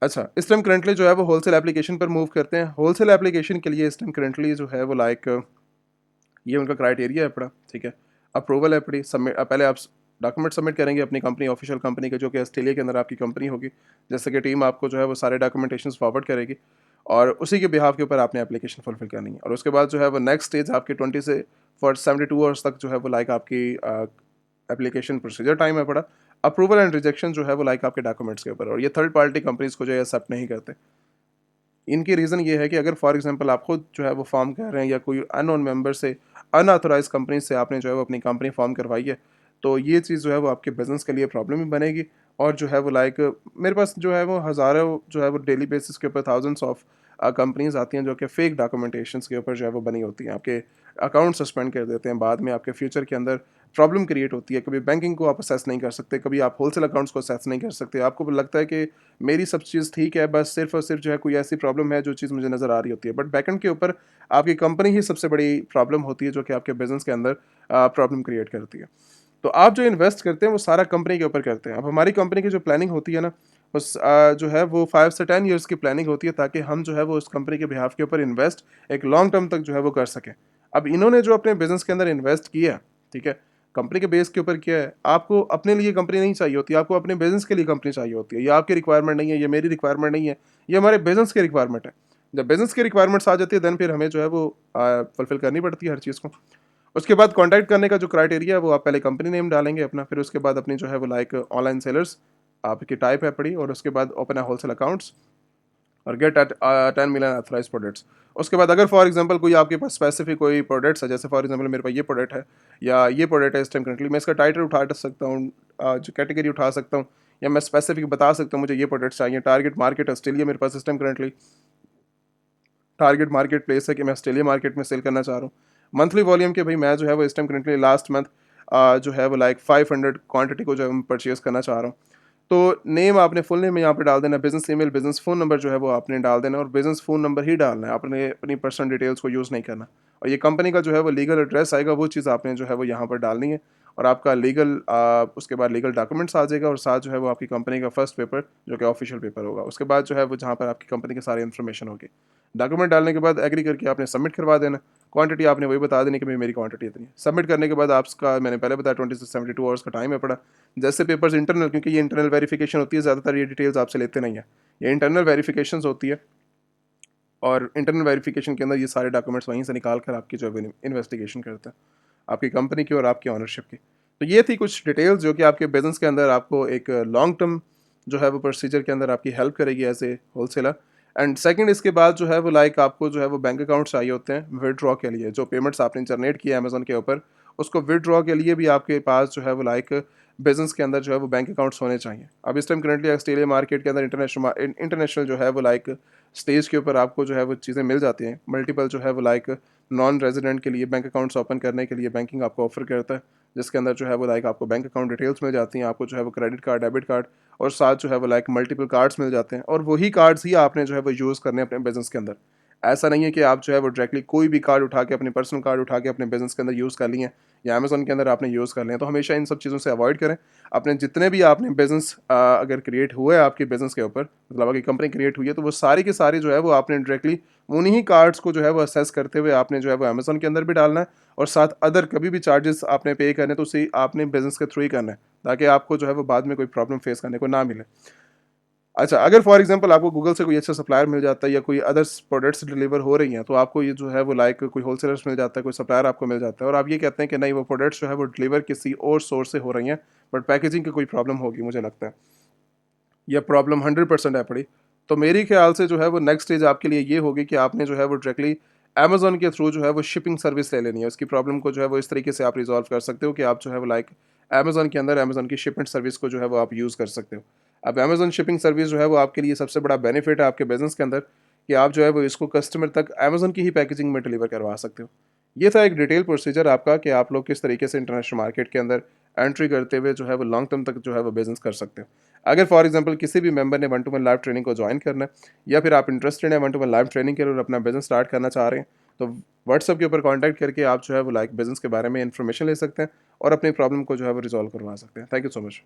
A: अच्छा, इस टाइम करंटली जो है वो होलसेल एप्लीकेशन पर मूव करते हैं। होलसेल एप्लीकेशन के लिए इस टाइम करंटली जो है वो लाइक ये उनका क्राइटेरिया है पड़ा, ठीक है। अप्रूवल है पड़ी, सबमिट पहले आप डॉक्यूमेंट सबमिट करेंगे अपनी कंपनी, ऑफिशियल कंपनी के, जो कि ऑस्ट्रेलिया के अंदर आपकी कंपनी होगी। जैसे कि टीम आपको जो है वो सारे डॉक्यूमेंटेशन फॉरवर्ड करेगी और उसी के बिहाफ के ऊपर आपने एप्लीकेशन फुलफिल करनी है। और उसके बाद जो है वो नेक्स्ट स्टेज आपकी 20 से 72 आवर्स तक जो है वो लाइक आपकी एप्लीकेशन प्रोसीजर टाइम है पड़ा। अप्रूवल एंड रिजेक्शन जो है वो लाइक आपके डॉक्यूमेंट्स के ऊपर, और ये थर्ड पार्टी कंपनीज को जो है एक्सेप्ट नहीं करते। इनकी रीज़न ये है कि अगर फॉर एग्जांपल आप खुद जो है वो फॉर्म कर रहे हैं या कोई अननोन मेंबर से, अनऑथराइज्ड कंपनी से आपने जो है वो अपनी कंपनी फॉर्म करवाई है, तो ये चीज़ जो है वो आपके बिज़नेस के लिए प्रॉब्लम ही बनेगी। और जो है वो लाइक मेरे पास जो है वो हज़ारों जो है वो डेली बेसिस के ऊपर थाउजेंड्स ऑफ कंपनीज आती हैं जो कि फेक डॉक्यूमेंटेशंस के ऊपर जो है वो बनी होती हैं। आपके अकाउंट सस्पेंड कर देते हैं, बाद में आपके फ्यूचर के अंदर प्रॉब्लम क्रिएट होती है। कभी बैंकिंग को आप असेस नहीं कर सकते, कभी आप होलसेल अकाउंट्स को असेस नहीं कर सकते। आपको लगता है कि मेरी सब चीज़ ठीक है, बस सिर्फ़ और सिर्फ जो है कोई ऐसी प्रॉब्लम है जो चीज़ मुझे नज़र आ रही होती है। बट बैकएंड के ऊपर आपकी कंपनी ही सबसे बड़ी प्रॉब्लम होती है जो कि आपके बिज़नेस के अंदर प्रॉब्लम क्रिएट करती है। तो आप जो इन्वेस्ट करते हैं वो सारा कंपनी के ऊपर करते हैं। अब हमारी कंपनी की जो प्लानिंग होती है ना, उस जो है वो 5 से 10 ईयर्स की प्लानिंग होती है, ताकि हम जो है वो उस कंपनी के बिहाफ के ऊपर इन्वेस्ट एक लॉन्ग टर्म तक जो है वो कर सकें। अब इन्होंने जो अपने बिज़नेस के अंदर इन्वेस्ट किया, ठीक है, कंपनी के बेस के ऊपर किया है। आपको अपने लिए कंपनी नहीं चाहिए होती, आपको अपने बिज़नेस के लिए कंपनी चाहिए होती है। ये आपकी रिक्वायरमेंट नहीं है, ये मेरी रिक्वायरमेंट नहीं है, ये हमारे बिज़नेस की रिक्वायरमेंट है। जब बिज़नेस की रिक्वायरमेंट्स आ जाती है, देन फिर हमें जो है वो फुलफ़िल करनी पड़ती है हर चीज़ को। उसके बाद कॉन्टैक्ट करने का जो क्राइटेरिया है वो आप पहले कंपनी नेम डालेंगे अपना, फिर उसके बाद अपनी जो है वो लाइक ऑनलाइन सेलर्स आपकी टाइप है पड़ी, और उसके बाद ओपन है होलसेल अकाउंट्स और get at 10 million authorise products. उसके बाद अगर फॉर एग्जांपल कोई आपके पास स्पेसिफिक कोई प्रोडक्ट्स है, जैसे फॉर एग्जांपल मेरे पास ये प्रोडक्ट है या ये प्रोडक्ट है इस टाइम करंटली, मैं इसका टाइटल उठा सकता हूँ, जो कैटेगरी उठा सकता हूँ या मैं स्पेसिफिक बता सकता हूँ मुझे ये प्रोडक्ट्स चाहिए। टारगेट मार्केट ऑस्ट्रेलिया मेरे पास system currently target market place है कि मैं ऑस्ट्रेलिया मार्केट में सेल करना चाह रहा हूँ। मंथली वॉल्यूम के भाई मैं जो है वो इस टाइम करंटली लास्ट मंथ जो है वो लाइक 500 क्वांटिटी को जो है मैं परचेज करना चाह रहा हूँ। तो नेम आपने फुल नेम यहाँ पे डाल देना, business email, business phone number जो है वो आपने डाल देना और बिजनेस फ़ोन नंबर ही डालना है, आपने अपनी पर्सनल डिटेल्स को यूज़ नहीं करना। और ये कंपनी का जो है वो लीगल एड्रेस आएगा, वो चीज़ आपने जो है वो यहाँ पर डालनी है। और आपका लीगल उसके बाद लीगल डॉक्यूमेंट्स आ जाएगा और साथ जो है वो आपकी कंपनी का फर्स्ट पेपर जो कि ऑफिशियल पेपर होगा। उसके बाद जो है वो जहाँ पर आपकी कंपनी की सारी इन्फॉर्मेशन होगी। डॉक्यूमेंट डालने के बाद एग्री करके आपने सबमिट करवा देना। क्वांटिटी आपने वही बता देनी कि भाई मेरी क्वांटिटी इतनी है। सबमिट करने के बाद आपका मैंने पहले बताया 20 से 72 आवर्स का टाइम है पड़ा। जैसे पेपर्स इंटरनल, क्योंकि ये इंटरनल वेरिफिकेशन होती है, ज़्यादातर ये डिटेल्स आपसे लेते नहीं है, ये इंटरनल वेरिफिकेशन होती है और इंटरनल वेरिफिकेशन के अंदर ये सारे डॉक्यूमेंट्स वहीं से निकाल कर आपकी जो है इन्वेस्टिगेशन करते हैं आपकी कंपनी की और आपकी ऑनरशिप की। तो ये थी कुछ डिटेल्स जो कि आपके बिजनेस के अंदर आपको एक लॉन्ग टर्म जो है वो प्रोसीजर के अंदर आपकी हेल्प करेगी as a wholesaler. And second, इसके बाद जो है वो लाइक आपको जो है वो बैंक अकाउंट चाहिए होते हैं विदड्रॉ के लिए। जो पेमेंट्स आपने जनरेट किया अमेजोन के ऊपर, उसको विदड्रॉ के लिए भी आपके पास जो है वो लाइक बिजनेस के अंदर जो है वो बैंक अकाउंट्स होने चाहिए। अब इस टाइम करंटली ऑस्ट्रेलिया मार्केट के अंदर इंटरनेशनल जो है वो लाइक स्टेज के ऊपर आपको जो है वो चीज़ें मिल जाती हैं। मल्टीपल जो है वो लाइक नॉन रेजिडेंट के लिए बैंक अकाउंट्स ओपन करने के लिए बैंकिंग आपको ऑफर करता है, जिसके अंदर जो है वो लाइक आपको बैंक अकाउंट डिटेल्स मिल जाती हैं, आपको जो है वो क्रेडिट कार्ड, डेबिट कार्ड और साथ जो है वो लाइक मल्टीपल कार्ड्स मिल जाते हैं और वही कार्ड्स ही आपने जो है वो यूज़ करने हैं अपने बिजनेस के अंदर। ऐसा नहीं है कि आप जो है वो डायरेक्टली कोई भी कार्ड उठा के अपने पर्सनल कार्ड उठा के अपने बिजनेस के अंदर यूज़ कर लिए या अमेजोन के अंदर आपने यूज़ कर लिए। तो हमेशा इन सब चीज़ों से अवॉइड करें। अपने जितने भी आपने बिजनेस अगर क्रिएट हुए आपके बिजनेस के ऊपर, मतलब आपकी कंपनी क्रिएट हुई है, तो वो सारी की सारी जो है वो आपने डायरेक्टली उन्हीं कार्ड्स को जो है वो असेस करते हुए आपने जो है वो अमेजोन के अंदर भी डालना है और साथ अदर कभी भी चार्जेस आपने पे करने तो उसी आपने बिजनेस के थ्रू ही करना है, ताकि आपको जो है वो बाद में कोई प्रॉब्लम फेस करने को ना मिले। अच्छा, अगर फॉर एग्जांपल आपको गूगल से कोई अच्छा सप्लायर मिल जाता है या कोई अदर्स प्रोडक्ट्स डिलीवर हो रही हैं, तो आपको ये जो है वो लाइक कोई होलसेलर्स मिल जाता है, कोई सप्लायर आपको मिल जाता है और आप ये कहते हैं कि नहीं वो प्रोडक्ट्स जो है वो डिलीवर किसी और सोर्स से हो रही हैं, बट पैकेजिंग की कोई प्रॉब्लम होगी मुझे लगता है, या प्रॉब्लम 100% है पड़ी। तो मेरी ख्याल से जो है वो नेक्स्ट स्टेज आपके लिए ये होगी कि आपने जो है वो डायरेक्टली अमेजोन के थ्रू जो है वो शिपिंग सर्विस ले लेनी है। उसकी प्रॉब्लम को जो है वो इस तरीके से आप रिजॉल्व कर सकते हो कि आप जो है वो लाइक अमेजोन के अंदर अमेजोन की शिपमेंट सर्विस को जो है वो आप यूज़ कर सकते हो। अब अमेजोन शिपिंग सर्विस जो है वो आपके लिए सबसे बड़ा बेनिफिट है आपके बिजनेस के अंदर कि आप जो है वो इसको कस्टमर तक अमेजोन की ही पैकेजिंग में डिलीवर करवा सकते हो। ये था एक डिटेल प्रोसीजर आपका कि आप लोग किस तरीके से इंटरनेशनल मार्केट के अंदर एंट्री करते हुए जो है वो लॉन्ग टर्म तक जो है वो बिजनेस कर सकते हो। अगर फॉर एग्जांपल किसी भी मेंबर ने 1-to-1 लाइव ट्रेनिंग को ज्वाइन करना है या फिर आप इंटरेस्टेड हैं 1-to-1 लाइव ट्रेनिंग के लिए और अपना बिजनेस स्टार्ट करना चाह रहे हैं, तो व्हाट्सएप के ऊपर कांटेक्ट करके आप जो है वो लाइक बिजनेस के बारे में इंफॉर्मेशन ले सकते हैं और अपनी प्रॉब्लम को जो है वो रिजॉल्व करवा सकते हैं। Thank you so much.